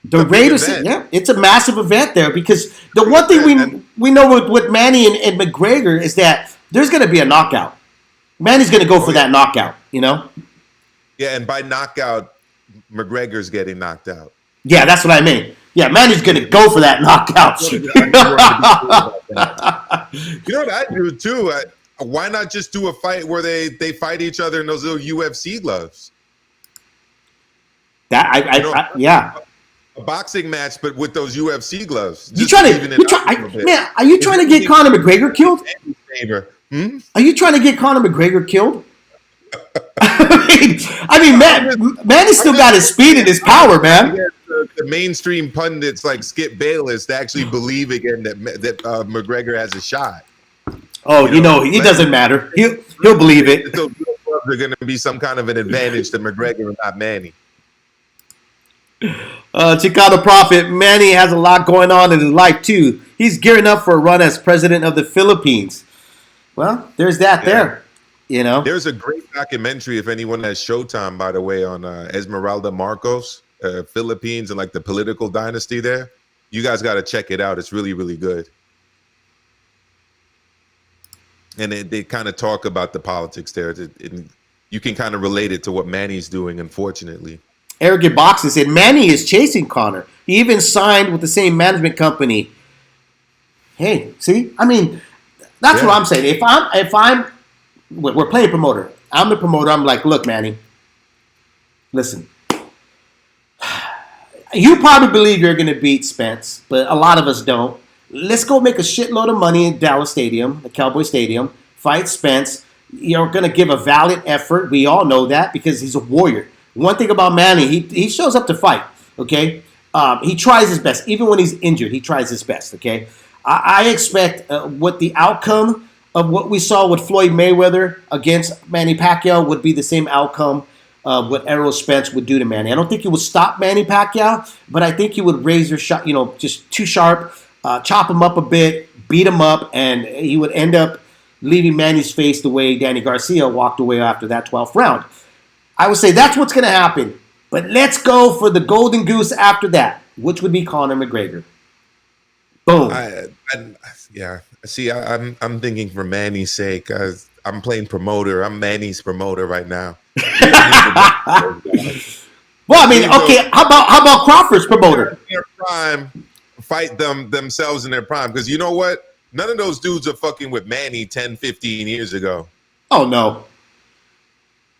The Raiders, yeah, it's a massive event there because the one thing we know with Manny and McGregor is that there's going to be a knockout. Manny's going to go for that knockout, Yeah, and by knockout, McGregor's getting knocked out. Yeah, that's what I mean. Yeah, Manny's going to go for that knockout. You know what I do too? Why not just do a fight where they fight each other in those little UFC gloves? Yeah. A boxing match, but with those UFC gloves. Are you trying to get Conor McGregor killed? Are you trying to get Conor McGregor killed? Manny's still got his speed and his power, man. The mainstream pundits like Skip Bayless to actually believe again that McGregor has a shot. Oh, it doesn't matter. He'll believe it. Those gloves are going to be some kind of an advantage to McGregor and not Manny. Chicano Prophet, Manny has a lot going on in his life too. He's gearing up for a run as president of the Philippines. Well, there's that there. There's a great documentary, if anyone has Showtime, by the way, on Esmeralda Marcos, Philippines, and like the political dynasty there. You guys got to check it out. It's really, really good. And they kind of talk about the politics there. You can kind of relate it to what Manny's doing, unfortunately. Arrogant Boxing said Manny is chasing Conor. He even signed with the same management company. Hey, see? That's what I'm saying. We're playing promoter. I'm the promoter. I'm like, look, Manny, listen. You probably believe you're going to beat Spence, but a lot of us don't. let's go make a shitload of money in Dallas Stadium, the Cowboy Stadium, fight Spence. You're going to give a valiant effort. We all know that because he's a warrior. One thing about Manny, he shows up to fight, okay? He tries his best. Even when he's injured, he tries his best, okay? I expect what the outcome of what we saw with Floyd Mayweather against Manny Pacquiao would be the same outcome of what Errol Spence would do to Manny. I don't think he would stop Manny Pacquiao, but I think he would raise your shot, just too sharp, chop him up a bit, beat him up, and he would end up leaving Manny's face the way Danny Garcia walked away after that 12th round. I would say that's what's going to happen. But let's go for the golden goose after that, which would be Conor McGregor. Boom. Yeah. See, I'm thinking for Manny's sake. I'm playing promoter. I'm Manny's promoter right now. Well, I mean, okay. How about Crawford's promoter? In their prime, fight themselves in their prime. Because you know what? None of those dudes are fucking with Manny 10, 15 years ago. Oh, no.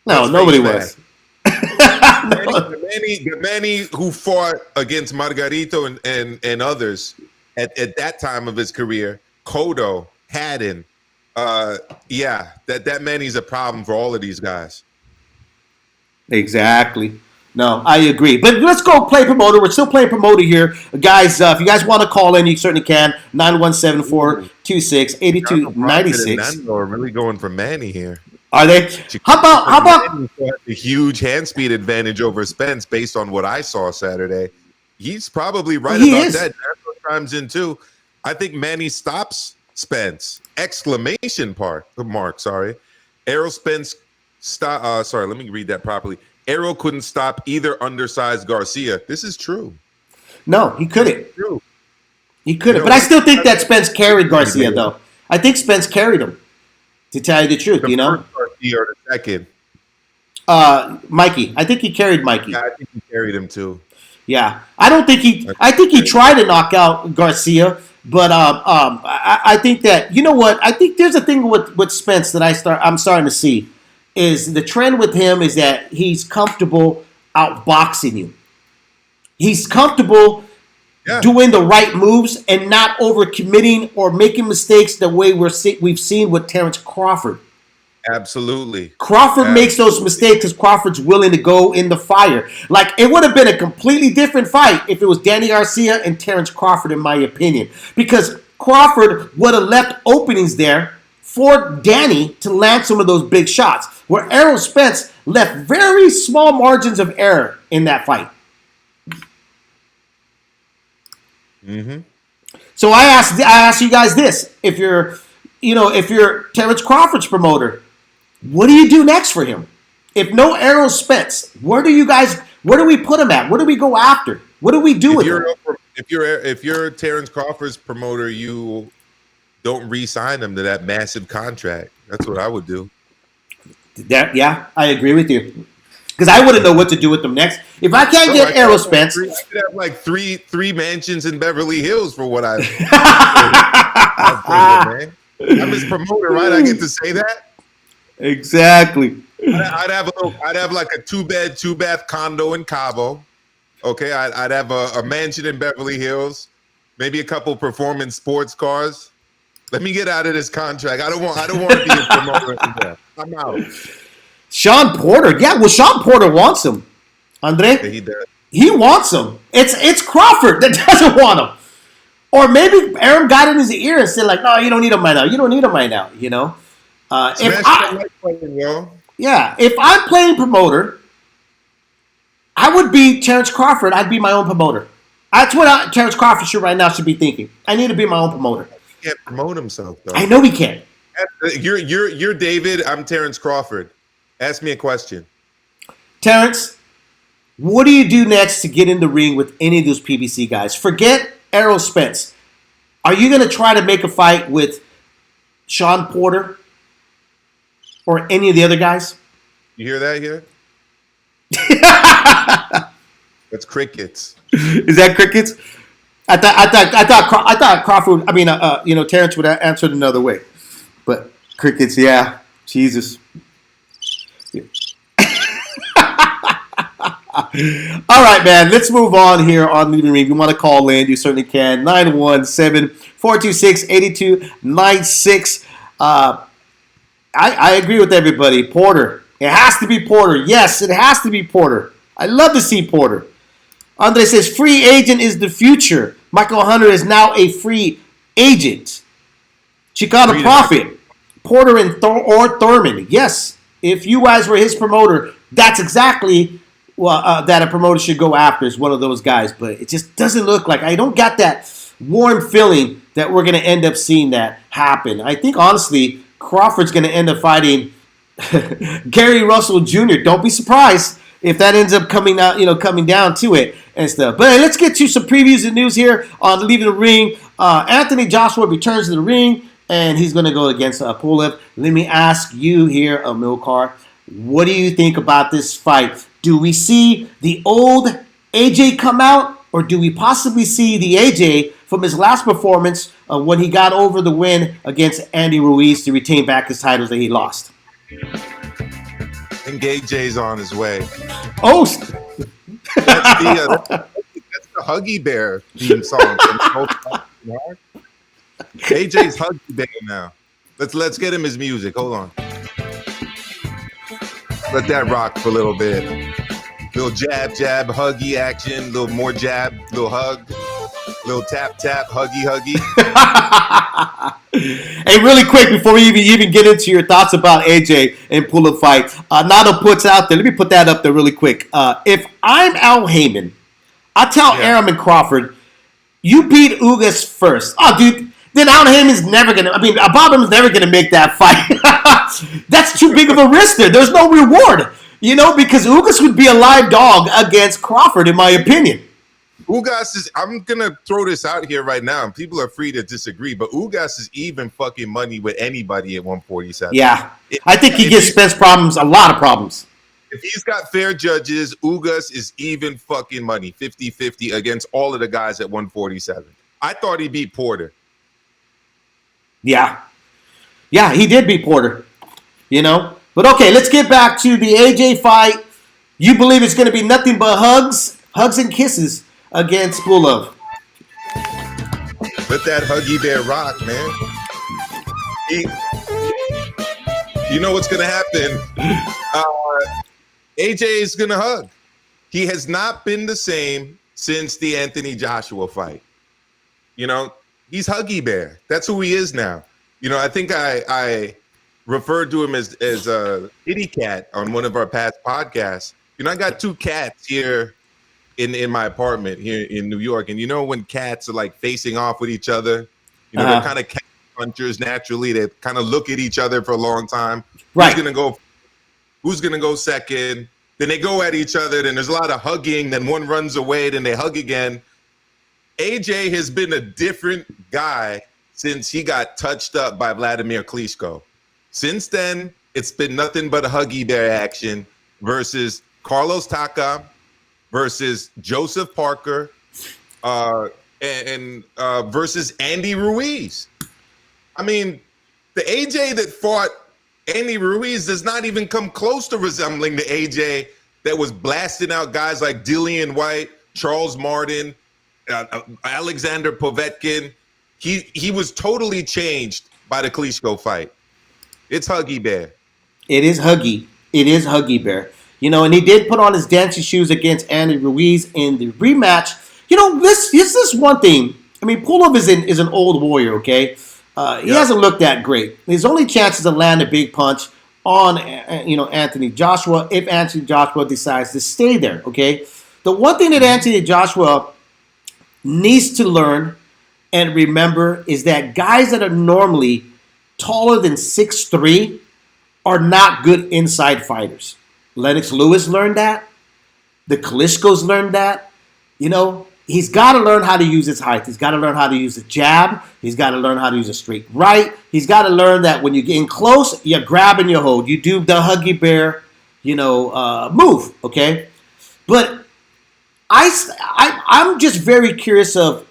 No, nobody was. The Manny who fought against Margarito and others at that time of his career, Cotto, Haddon, that Manny's a problem for all of these guys. Exactly. No, I agree. But let's go play promoter. We're still playing promoter here. Guys, if you guys want to call in, you certainly can. 917-426-8296. We're really going for Manny here. Are they? How about the huge hand speed advantage over Spence based on what I saw Saturday? He's probably right about that. Times in too. I think Manny stops Spence! Exclamation mark. Sorry, Errol Spence. Sorry, let me read that properly. Errol couldn't stop either undersized Garcia. This is true. No, he couldn't. True. He couldn't. But I still think that Spence carried Garcia, though. I think Spence carried him. To tell you the truth, the first Garcia or the second? Mikey. I think he carried Mikey. Yeah, I think he carried him too. Yeah, I think he tried to knock out Garcia, but I think that what I think there's a thing with Spence that I'm starting to see is the trend with him is that he's comfortable outboxing you. He's comfortable doing the right moves and not overcommitting or making mistakes the way we've seen with Terrence Crawford. Absolutely. Crawford makes those mistakes because Crawford's willing to go in the fire. Like, it would have been a completely different fight if it was Danny Garcia and Terrence Crawford, in my opinion. Because Crawford would have left openings there for Danny to land some of those big shots, where Errol Spence left very small margins of error in that fight. Mm-hmm. So I ask you guys this: if you're Terrence Crawford's promoter, what do you do next for him? If no Errol Spence, where do we put him at? Where do we go after? What do we do with him? If you're Terrence Crawford's promoter, you don't re-sign him to that massive contract. That's what I would do. Yeah, I agree with you. Because I wouldn't know what to do with them next. If I can't get Errol Spence, I could have like three mansions in Beverly Hills for what I'm his promoter, right? I get to say that. Exactly. I'd have like a two bath condo in Cabo. Okay, I'd have a mansion in Beverly Hills, maybe a couple performance sports cars. Let me get out of this contract. I don't want to be a promoter anymore. I'm out. Sean Porter, yeah. Well, Sean Porter wants him. Andre, he does. He wants him. It's Crawford that doesn't want him. Or maybe Aaron got in his ear and said, like, no, you don't need him right now. You don't need him right now, If I'm playing promoter, I would be Terrence Crawford. I'd be my own promoter. That's what Terrence Crawford should be thinking. I need to be my own promoter. He can't promote himself, though. I know he can. You're David. I'm Terrence Crawford. Ask me a question. Terrence, what do you do next to get in the ring with any of those PBC guys? Forget Errol Spence. Are you going to try to make a fight with Sean Porter or any of the other guys? You hear that here? That's crickets. Is that crickets? I thought Crawford. Terrence would have answered another way, but crickets. Yeah, Jesus. All right, man. Let's move on here on Leaving Ring. If you want to call in, you certainly can. 917-426-8296. I agree with everybody. Porter. It has to be Porter. Yes, it has to be Porter. I love to see Porter. Andre says, free agent is the future. Michael Hunter is now a free agent. Chicano Prophet. Porter and or Thurman. Yes. If you guys were his promoter, that's exactly that a promoter should go after is one of those guys. But it just doesn't look like. I don't got that warm feeling that we're going to end up seeing that happen. I think, honestly, Crawford's going to end up fighting Gary Russell Jr. Don't be surprised if that ends up coming down to it and stuff. But hey, let's get to some previews and news here on Leaving the Ring. Anthony Joshua returns to the ring, and he's going to go against Pulev. Let me ask you here, Amilcar, what do you think about this fight? Do we see the old AJ come out, or do we possibly see the AJ from his last performance when he got over the win against Andy Ruiz to retain back his titles that he lost? I think AJ's on his way. Oh, That's the Huggy Bear theme song. AJ's Huggy Bear now. Let's get him his music. Hold on. Let that rock for a little bit. Little jab, huggy action. Little more jab, little hug. Little tap, huggy. Hey, really quick before we even get into your thoughts about AJ and Pulev fight, Nato puts out there. Let me put that up there really quick. If I'm Al Heyman, I tell Arum and Crawford, you beat Ugas first. Oh, dude. Then Al Heyman's never gonna. I mean, Bobham's never gonna make that fight. That's too big of a risk there. There's no reward, because Ugas would be a live dog against Crawford, in my opinion. Ugas is, I'm going to throw this out here right now, and people are free to disagree, but Ugas is even fucking money with anybody at 147. Yeah. I think he gives Spence a lot of problems. If he's got fair judges, Ugas is even fucking money, 50-50 against all of the guys at 147. I thought he beat Porter. Yeah. Yeah, he did beat Porter, But okay, let's get back to the AJ fight. You believe it's going to be nothing but hugs and kisses against Pulev. Let that Huggy Bear rock, man. You know what's going to happen. AJ is going to hug. He has not been the same since the Anthony Joshua fight. He's Huggy Bear. That's who he is now. I think I referred to him as a kitty cat on one of our past podcasts. I got two cats here in my apartment here in New York. And when cats are like facing off with each other, they're kind of cat punchers naturally. They kind of look at each other for a long time. Right. Who's gonna go second? Then they go at each other. Then there's a lot of hugging. Then one runs away. Then they hug again. AJ has been a different guy since he got touched up by Vladimir Klitschko. Since then, it's been nothing but a Huggy Bear action versus Carlos Taka, versus Joseph Parker, and versus Andy Ruiz. I mean, the AJ that fought Andy Ruiz does not even come close to resembling the AJ that was blasting out guys like Dillian White, Charles Martin, Alexander Povetkin. He was totally changed by the Klitschko fight. It's Huggy Bear. It is Huggy. It is Huggy Bear. And he did put on his dancing shoes against Andy Ruiz in the rematch. This is one thing. I mean, Pulev is an old warrior, okay? He hasn't looked that great. His only chance is to land a big punch on, Anthony Joshua if Anthony Joshua decides to stay there, okay? The one thing that Anthony Joshua needs to learn and remember is that guys that are normally taller than 6'3" are not good inside fighters. Lennox Lewis learned that. The Klitschko's learned that. He's got to learn how to use his height. He's got to learn how to use a jab. He's got to learn how to use a straight right. He's got to learn that when you get in close, you grab and you hold. You do the Huggy Bear, move, okay? But I'm just very curious of,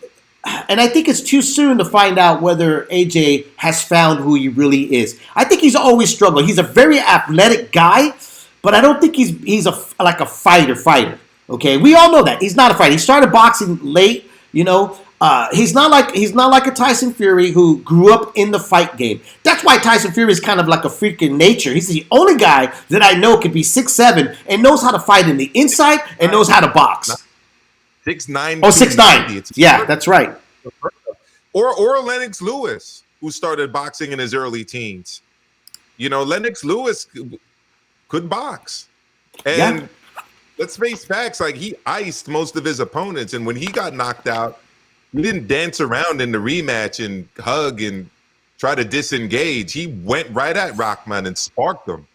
and I think it's too soon to find out whether AJ has found who he really is. I think he's always struggled. He's a very athletic guy, but I don't think he's a fighter. Okay, we all know that he's not a fighter. He started boxing late. You know, he's not like a Tyson Fury who grew up in the fight game. That's why Tyson Fury is kind of like a freak in nature. He's the only guy that I know could be 6'7" and knows how to fight in the inside and knows how to box. 6'9". Oh, 6'9". Yeah, that's right. Or Lennox Lewis, who started boxing in his early teens. You know, Lennox Lewis could box. And let's face facts, like he iced most of his opponents. And when he got knocked out, he didn't dance around in the rematch and hug and try to disengage. He went right at Rahman and sparked him.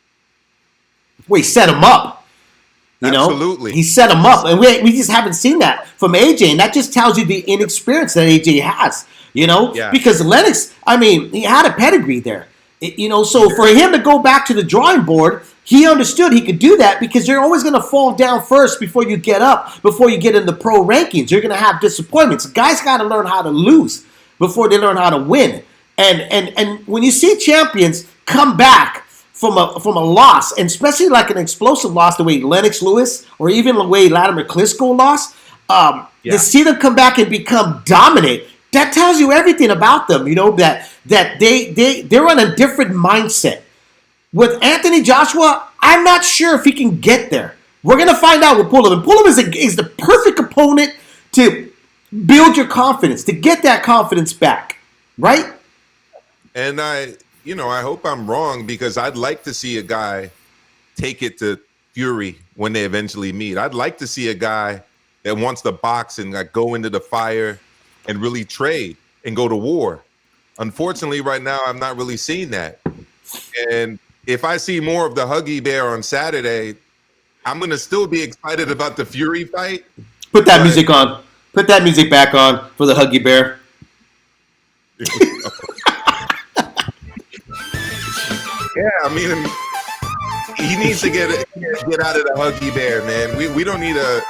Well, he set him up. You Absolutely. know, he set him up, and we just haven't seen that from AJ, and that just tells you the inexperience that AJ has. You know, because Lennox, I mean, he had a pedigree there. You know, so for him to go back to the drawing board, he understood he could do that because you're always going to fall down first before you get up, before you get in the pro rankings. You're going to have disappointments. Guys got to learn how to lose before they learn how to win. And when you see champions come back from a loss, and especially like an explosive loss the way Lennox Lewis or even the way Latimer Klitschko lost, to see them come back and become dominant, that tells you everything about them. You know, that they're on a different mindset. With Anthony Joshua, I'm not sure if he can get there. We're going to find out with Pulev. And Pulev is the perfect opponent to build your confidence, to get that confidence back, right? And I hope I'm wrong because I'd like to see a guy take it to Fury when they eventually meet. I'd like to see a guy that wants to box and like go into the fire and really trade and go to war. Unfortunately, right now, I'm not really seeing that. And if I see more of the Huggy Bear on Saturday, I'm going to still be excited about the Fury fight. Put that music on. Put that music back on for the Huggy Bear. Yeah, I mean, he needs to get out of the Huggy Bear, man. We don't need a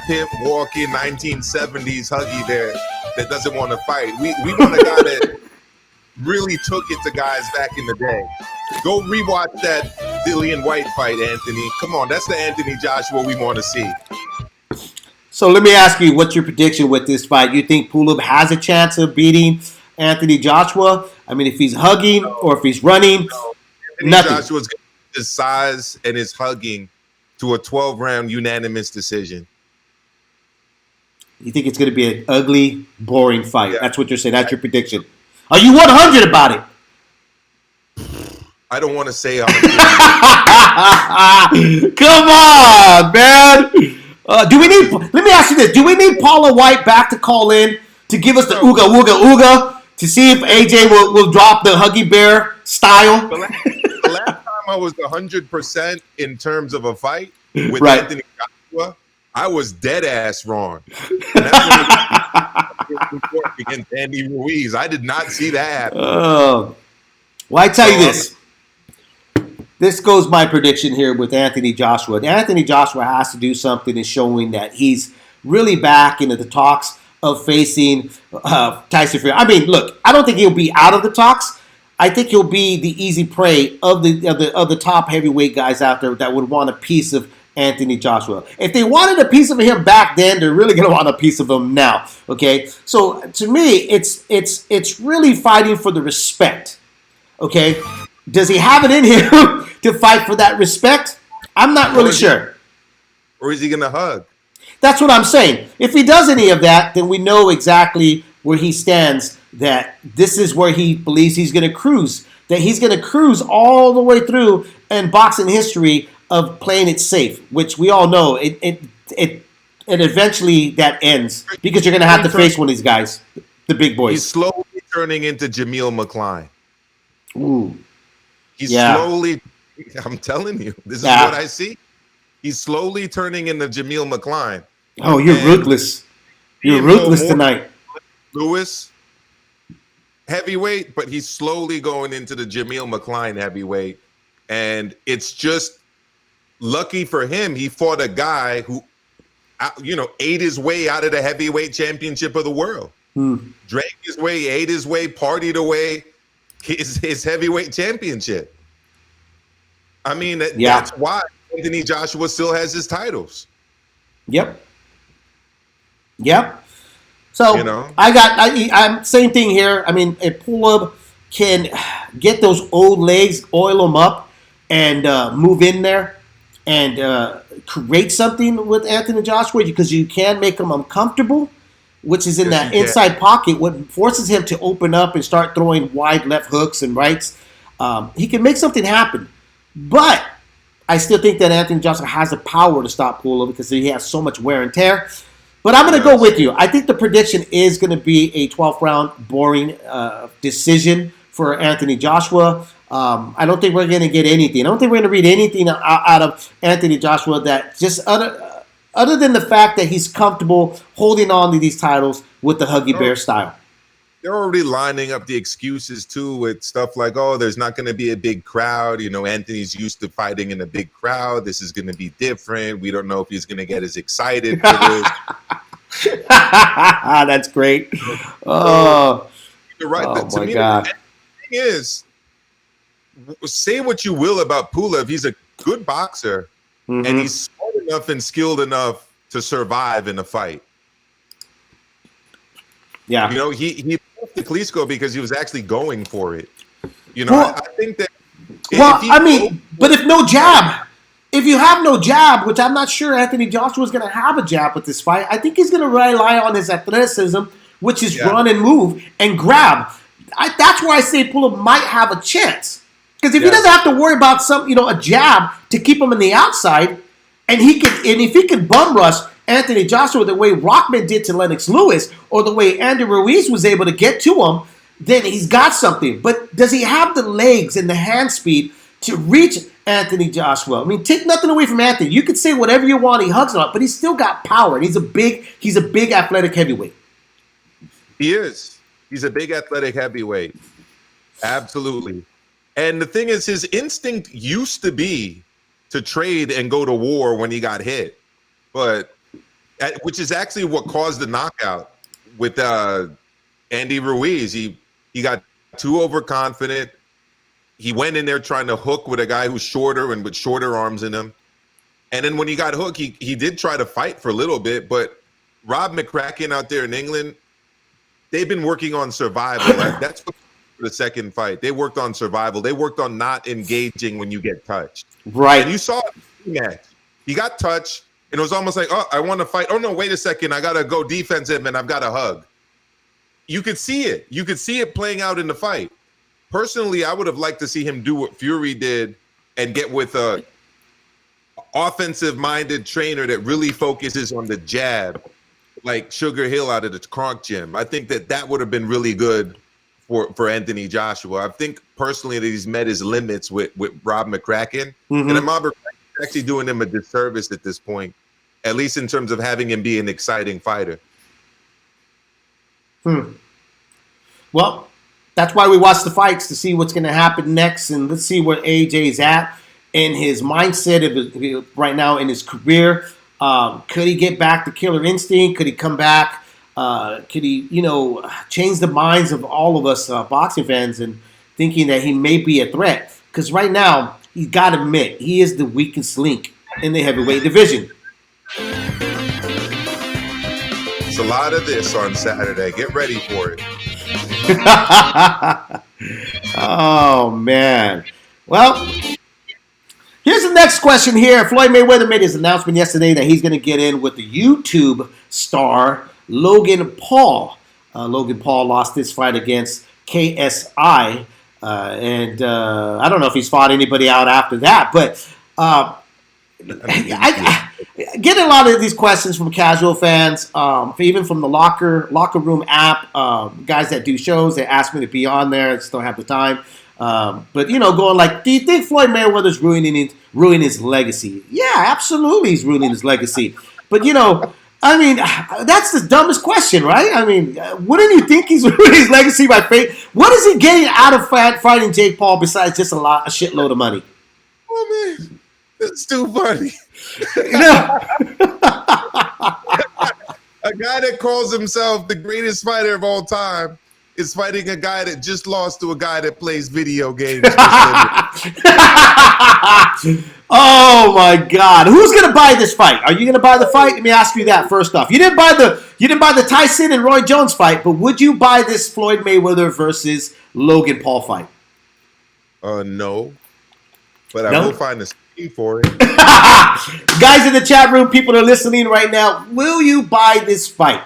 pimp walking 1970s Huggy Bear that doesn't want to fight. We want a guy that really took it to guys back in the day. Go rewatch that Dillian White fight, Anthony. Come on, that's the Anthony Joshua we want to see. So let me ask you, what's your prediction with this fight? You think Pulev has a chance of beating Anthony Joshua? I mean, if he's hugging or if he's running, nothing. Joshua's got his size and his hugging to a 12-round unanimous decision. You think it's going to be an ugly, boring fight? Yeah. That's what you're saying. That's your prediction. Are you 100 about it? I don't want to say 100. Come on, man. Do we need? Let me ask you this: do we need Paula White back to call in to give us the ooga wooga ooga to see if AJ will drop the Huggy Bear style? The last time I was 100% in terms of a fight with Anthony Joshua, I was dead ass wrong. And that's against Andy Ruiz. I did not see that happen. Well, I tell you this. This goes my prediction here with Anthony Joshua. Anthony Joshua has to do something in showing that he's really back into the talks of facing Tyson Fury. I mean, look, I don't think he'll be out of the talks. I think he'll be the easy prey of the top heavyweight guys out there that would want a piece of Anthony Joshua. If they wanted a piece of him back then, they're really going to want a piece of him now. Okay, so to me, it's really fighting for the respect. Okay, does he have it in him to fight for that respect? I'm not really sure. Or is he going to hug? That's what I'm saying. If he does any of that, then we know exactly where he stands, that this is where he believes he's going to cruise, that he's going to cruise all the way through in boxing history of playing it safe, which we all know it eventually that ends because you're going to have to face one of these guys, the big boys. He's slowly turning into Jameel McCline. Ooh. He's slowly, I'm telling you, this is what I see. He's slowly turning into Jameel McCline. Oh, you're ruthless. You're ruthless tonight. Lewis, heavyweight, but he's slowly going into the Jameel McCline heavyweight. And it's just lucky for him, he fought a guy who, ate his way out of the heavyweight championship of the world. Drank his way, ate his way, partied away his heavyweight championship. I mean, that's why Anthony Joshua still has his titles. Yep. Yep. So You know? I'm same thing here. I mean, if Pulev can get those old legs, oil them up, and move in there and create something with Anthony Joshua, because you can make him uncomfortable, which is in Yes, that you can. inside pocket, what forces him to open up and start throwing wide left hooks and rights. He can make something happen. But I still think that Anthony Joshua has the power to stop Pulev because he has so much wear and tear. But I'm going to go with you. I think the prediction is going to be a 12th round boring decision for Anthony Joshua. I don't think we're going to get anything. I don't think we're going to read anything out of Anthony Joshua that just other than the fact that he's comfortable holding on to these titles with the Huggy Bear style. They're already lining up the excuses too with stuff like, oh, there's not going to be a big crowd. You know, Anthony's used to fighting in a big crowd. This is going to be different. We don't know if he's going to get as excited for this. That's great. Oh, you're right. Oh To my me, God. the thing is, say what you will about Pulev. He's a good boxer, and he's smart enough and skilled enough to survive in a fight. Yeah. You know, he left the Klitschko because he was actually going for it. You know, Well, I think that. Well, I mean, but if no jab, if you have no jab, which I'm not sure Anthony Joshua is going to have a jab with this fight, I think he's going to rely on his athleticism, which is run and move and grab. That's where I say Pulev might have a chance. Because if he doesn't have to worry about a jab to keep him on the outside, and if he can bum rush Anthony Joshua the way Rockman did to Lennox Lewis, or the way Andy Ruiz was able to get to him, then he's got something. But does he have the legs and the hand speed to reach Anthony Joshua? I mean, take nothing away from Anthony. You can say whatever you want. He hugs him up, but he's still got power, and he's a big athletic heavyweight. He is. He's a big athletic heavyweight. Absolutely. And the thing is, his instinct used to be to trade and go to war when he got hit, which is actually what caused the knockout with Andy Ruiz. He got too overconfident. He went in there trying to hook with a guy who's shorter and with shorter arms in him. And then when he got hooked, he did try to fight for a little bit. But Rob McCracken out there in England, they've been working on survival. That's what for the second fight. They worked on survival. They worked on not engaging when you get touched. Right. And you saw it in the match. He got touched, and it was almost like, oh, I want to fight. Oh, no, wait a second. I got to go defensive, and I've got to hug. You could see it. You could see it playing out in the fight. Personally, I would have liked to see him do what Fury did and get with a offensive-minded trainer that really focuses on the jab, like Sugar Hill out of the Kronk gym. I think that would have been really good for Anthony Joshua. I think personally that he's met his limits with Rob McCracken. And Rob McCracken's actually doing him a disservice at this point, at least in terms of having him be an exciting fighter. Well, that's why we watch the fights, to see what's going to happen next, and let's see where AJ's at in his mindset right now in his career. Could he get back to killer instinct? Could he come back? Could he, change the minds of all of us boxing fans and thinking that he may be a threat? Because right now, you got to admit, he is the weakest link in the heavyweight division. It's a lot of this on Saturday. Get ready for it. Oh, man. Well, here's the next question here. Floyd Mayweather made his announcement yesterday that he's going to get in with the YouTube star Logan Paul. Logan Paul lost this fight against KSI. And I don't know if he's fought anybody out after that. But I get a lot of these questions from casual fans, even from the locker room app, guys that do shows. They ask me to be on there. I just don't have the time. But, going like, do you think Floyd Mayweather's ruining his legacy? Yeah, absolutely he's ruining his legacy. But, that's the dumbest question, right? I mean, wouldn't you think he's ruining his legacy by fate? What is he getting out of fighting Jake Paul besides just a shitload of money? Oh, man, that's too funny. A guy that calls himself the greatest fighter of all time is fighting a guy that just lost to a guy that plays video games. Oh my God! Who's gonna buy this fight? Are you gonna buy the fight? Let me ask you that first off. You didn't buy the Tyson and Roy Jones fight, but would you buy this Floyd Mayweather versus Logan Paul fight? No, but I No? will find a scheme for it. Guys in the chat room, people that are listening right now, will you buy this fight?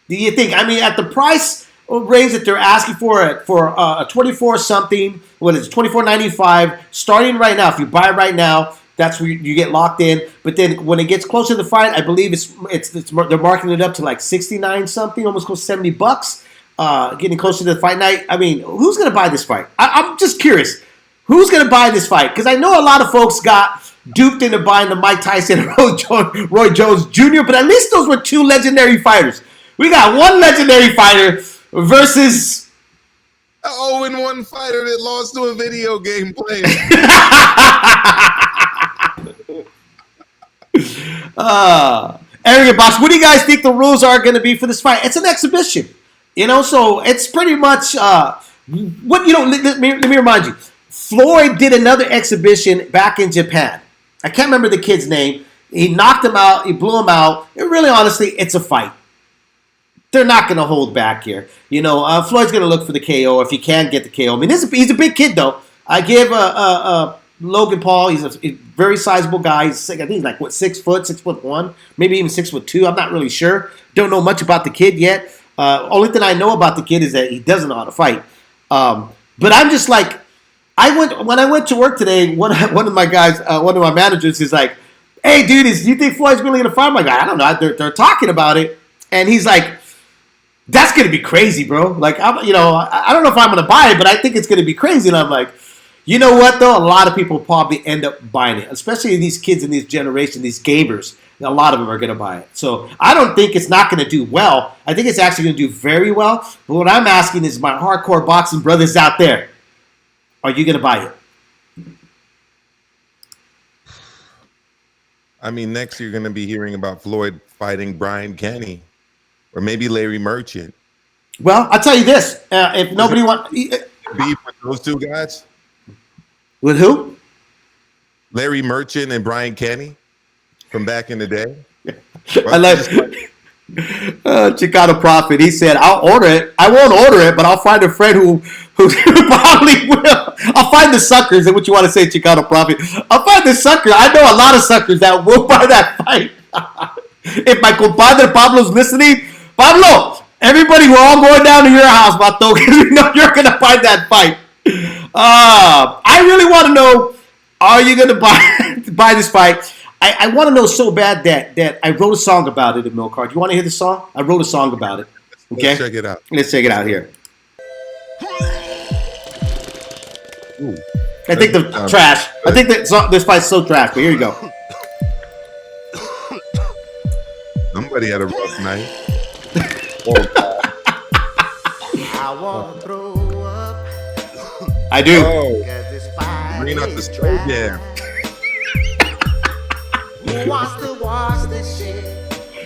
Do you think? I mean, at the price range that they're asking for a 24 something, what is it, $24.95, starting right now. If you buy it right now, that's where you get locked in. But then when it gets closer to the fight, I believe they're marking it up to like 69 something, almost close to $70. Getting closer to the fight night. I mean, who's gonna buy this fight? I'm just curious. Who's gonna buy this fight? Because I know a lot of folks got duped into buying the Mike Tyson and Roy Jones Jr., but at least those were two legendary fighters. We got one legendary fighter versus An 0-1 fighter that lost to a video game player. Arrogant Boss, what do you guys think the rules are going to be for this fight? It's an exhibition, so it's pretty much let me remind you. Floyd did another exhibition back in Japan. I can't remember the kid's name. He knocked him out. He blew him out. And really, honestly, it's a fight. They're not going to hold back here. Floyd's going to look for the KO if he can get the KO. I mean, he's a big kid, though. I give Logan Paul, he's a very sizable guy. I think he's like, 6 foot, 6'1", maybe even 6'2". I'm not really sure. Don't know much about the kid yet. Only thing I know about the kid is that he doesn't know how to fight. But I'm just like, when I went to work today, one of my guys, one of my managers is like, hey, dude, do you think Floyd's really going to fight? I'm like, I don't know. They're talking about it. And he's like, that's going to be crazy, bro. Like, I don't know if I'm going to buy it, but I think it's going to be crazy. And I'm like, you know what, though? A lot of people probably end up buying it, especially these kids in this generation, these gamers. A lot of them are going to buy it. So I don't think it's not going to do well. I think it's actually going to do very well. But what I'm asking is my hardcore boxing brothers out there, are you going to buy it? I mean, next you're going to be hearing about Floyd fighting Brian Kenny or maybe Larry Merchant. Well, I'll tell you this. If nobody wants... Beef with those two guys? With who? Larry Merchant and Brian Kenny from back in the day. I like Chicano Prophet. He said, I'll order it. I won't order it, but I'll find a friend who probably will. I'll find the suckers. Is what you want to say, Chicano Prophet. I'll find the sucker. I know a lot of suckers that will buy that fight. If my compadre Pablo's listening, Pablo, everybody, we're all going down to your house, Bato, because we know you're going to find that fight. I really want to know, are you going to buy this fight? I want to know so bad that I wrote a song about it, Amilcar. Do you want to hear the song? I wrote a song about it. Okay? Let's check it out. Let's check it out here. Ooh. I think the trash. I think that this fight's so trash, but here you go. Somebody had a rough night. I want to throw up. I do. Oh, Cause this fight bringing out the is slow trash. jam. Who wants to watch this shit?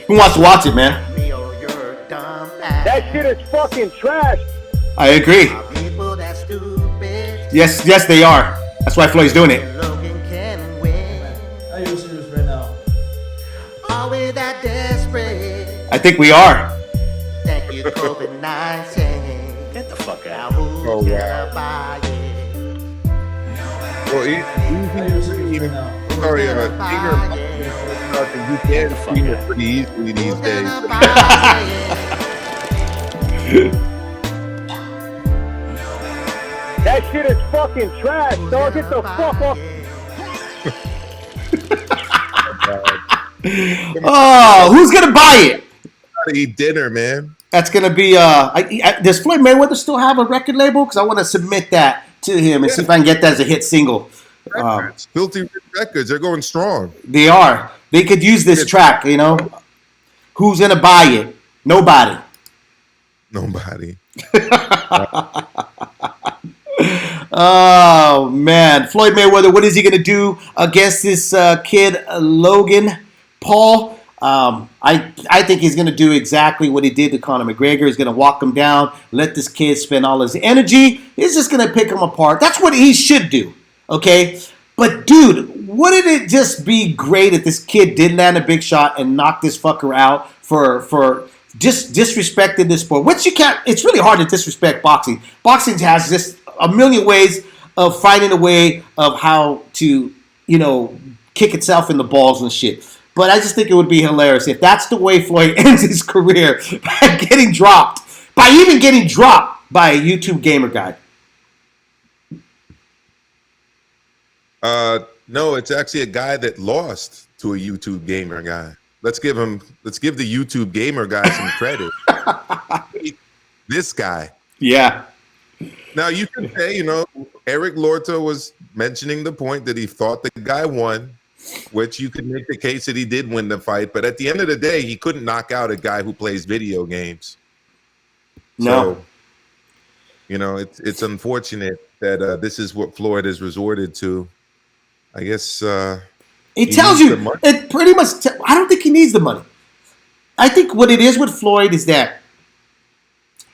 Who wants to watch it, man? Me or your dumb ass? That shit is fucking trash. I agree. Are people that stupid? Yes, they are. That's why Floyd's doing it. Logan can win. Are you serious right now? Are we that desperate? I think we are. Thank you, COVID-19. Get the fuck Now out. who's Oh, gonna buy it? Well, Are you serious right now? sorry, Gonna Tiger, buy it? you can't stream it pretty easily these Who's days. gonna buy it? That shit is fucking trash, dog. Get the fuck off. Oh, who's gonna buy it? Gotta eat dinner, man. That's gonna be. Does Floyd Mayweather still have a record label? Because I want to submit that to him and see if I can get that as a hit single. Filthy Rich Records, they're going strong. They are. They could use this track. Who's gonna buy it? Nobody. Nobody. Oh man, Floyd Mayweather. What is he gonna do against this kid Logan Paul? I think he's going to do exactly what he did to Conor McGregor. He's going to walk him down, let this kid spend all his energy. He's just going to pick him apart. That's what he should do, okay? But, dude, wouldn't it just be great if this kid did land a big shot and knock this fucker out for just disrespecting this sport? Which you can't. It's really hard to disrespect boxing. Boxing has just a million ways of finding a way of how to, kick itself in the balls and shit. But I just think it would be hilarious if that's the way Floyd ends his career, by getting dropped by a YouTube gamer guy. No, it's actually a guy that lost to a YouTube gamer guy. Let's give the YouTube gamer guy some credit. This guy. Yeah. Now you can say, Eric Lorta was mentioning the point that he thought the guy won, which you could make the case that he did win the fight, but at the end of the day, he couldn't knock out a guy who plays video games. No. So, it's unfortunate that this is what Floyd has resorted to. I guess it tells you it pretty much. I don't think he needs the money. I think what it is with Floyd is that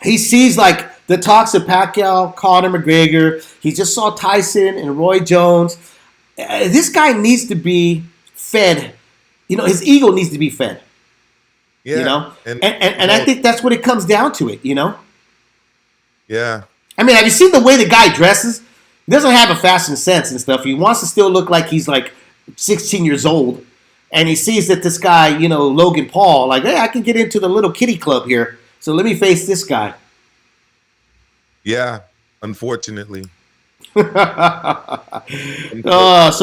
he sees like the talks of Pacquiao, Conor McGregor. He just saw Tyson and Roy Jones. This guy needs to be fed. His ego needs to be fed. Yeah. And I think that's what it comes down to it. Yeah. I mean, have you seen the way the guy dresses? He doesn't have a fashion sense and stuff. He wants to still look like he's like 16 years old. And he sees that this guy, Logan Paul, like, hey, I can get into the little kiddie club here. So let me face this guy. Yeah, unfortunately. So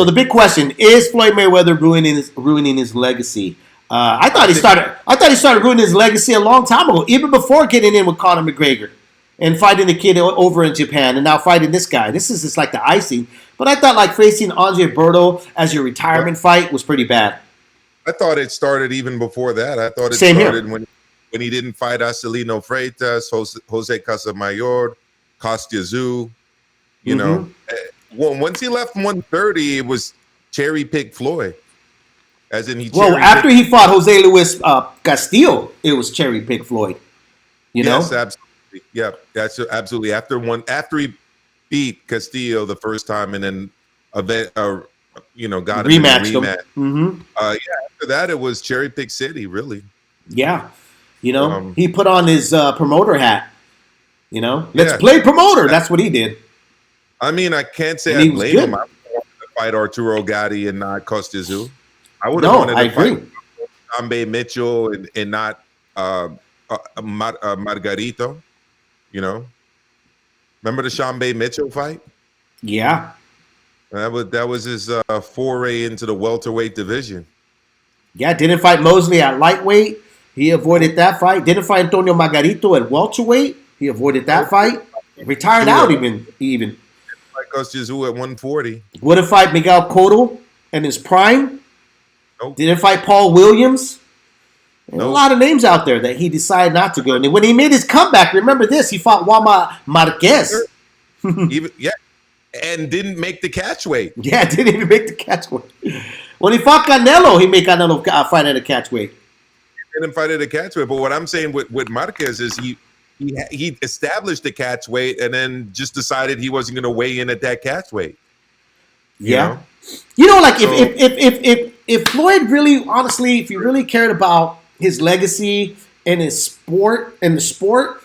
the big question is: Floyd Mayweather ruining his legacy? I thought he started ruining his legacy a long time ago, even before getting in with Conor McGregor and fighting the kid over in Japan, and now fighting this guy. This is just like the icing. But I thought like facing Andre Berto as your retirement fight was pretty bad. I thought it started even before that. I thought it Same started here. when he didn't fight Acelino Freitas, Jose Casamayor, Kostya Tszyu. Once he left 130, it was cherry pick Floyd. As in after he fought Jose Luis Castillo, it was cherry pick Floyd. Yes, absolutely. Yeah, that's absolutely. After he beat Castillo the first time, and then got him in a rematch. Mm-hmm. After that, it was cherry pick city, really. Yeah, he put on his promoter hat. Let's play promoter. That's what he did. I mean, I can't say I blame him. I would want to fight Arturo Gatti and not Kostya Tszyu. I would have wanted to fight Shambe Mitchell and not Margarito. Remember the Shambe Mitchell fight? Yeah. That was his foray into the welterweight division. Yeah, didn't fight Mosley at lightweight. He avoided that fight. Didn't fight Antonio Margarito at welterweight. He avoided that fight. Retired out even. Like Kostya Tszyu at 140. Wouldn't fight Miguel Cotto in his prime. Nope. Didn't fight Paul Williams. Nope. A lot of names out there that he decided not to go. And when he made his comeback, remember this, he fought Juan Marquez. And didn't make the catch weight. Yeah, didn't even make the catch weight. When he fought Canelo, he made Canelo fight at a catch weight. He didn't fight at a catch weight. But what I'm saying with Marquez is he established the catch weight and then just decided he wasn't going to weigh in at that catch weight. Yeah. If Floyd really, honestly, if he really cared about his legacy and his sport and the sport,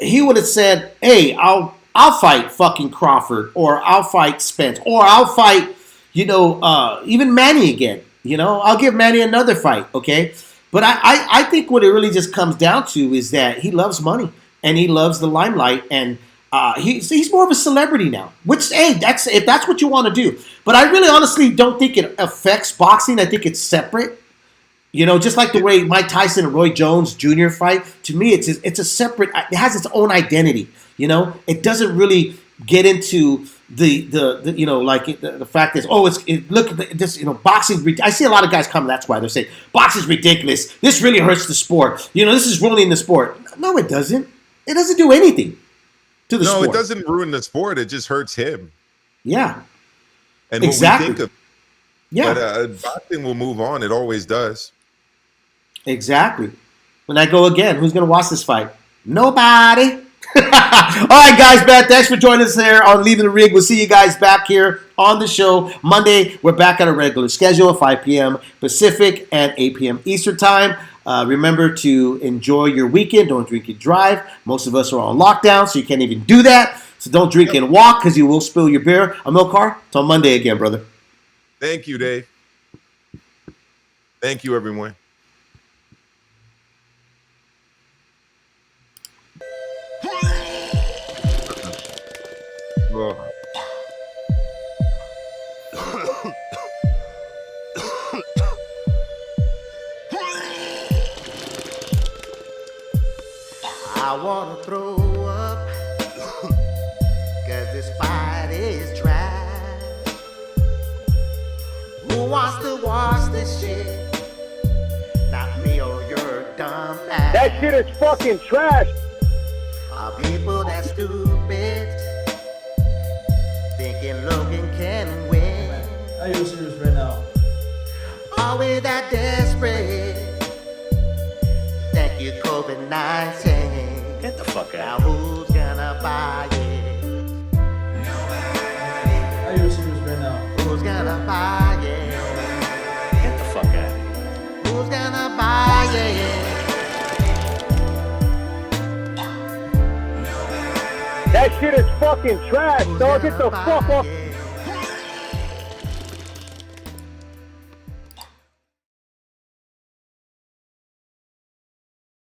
he would have said, hey, I'll fight fucking Crawford, or I'll fight Spence, or I'll fight, even Manny again. I'll give Manny another fight, okay? But I think what it really just comes down to is that he loves money and he loves the limelight, and he's more of a celebrity now. Which, hey, if that's what you want to do. But I really honestly don't think it affects boxing. I think it's separate. Just like the way Mike Tyson and Roy Jones Jr. fight. To me, it's a separate. It has its own identity. It doesn't really get into the fact is, look at this, boxing. I see a lot of guys coming. That's why they're saying boxing's ridiculous. This really hurts the sport. This is ruining the sport. No, it doesn't. It doesn't do anything to the sport. No, it doesn't ruin the sport. It just hurts him. Yeah. And exactly. what we think of. Yeah. But boxing will move on. It always does. Exactly. When I go again, who's going to watch this fight? Nobody. All right, guys, man. Thanks for joining us here on Leaving the Rig. We'll see you guys back here on the show Monday. We're back on a regular schedule at 5 p.m. Pacific and 8 p.m. Eastern Time. Remember to enjoy your weekend. Don't drink and drive. Most of us are on lockdown, so you can't even do that. So don't drink and walk because you will spill your beer. Amilcar, till Monday again, brother. Thank you, Dave. Thank you, everyone. Oh. I wanna throw up, cause this fight is trash. Who wants to watch this shit? Not me or your dumb ass. That shit is fucking trash. Are people that stupid, thinking Logan can win? Are you serious right now? Are we that desperate? Thank you, COVID-19. Get the fuck Now out. who's gonna buy it? Are you serious right now? Who's gonna buy it? Get the fuck out. Who's gonna buy it? That shit is fucking trash, dog. Get the fuck off.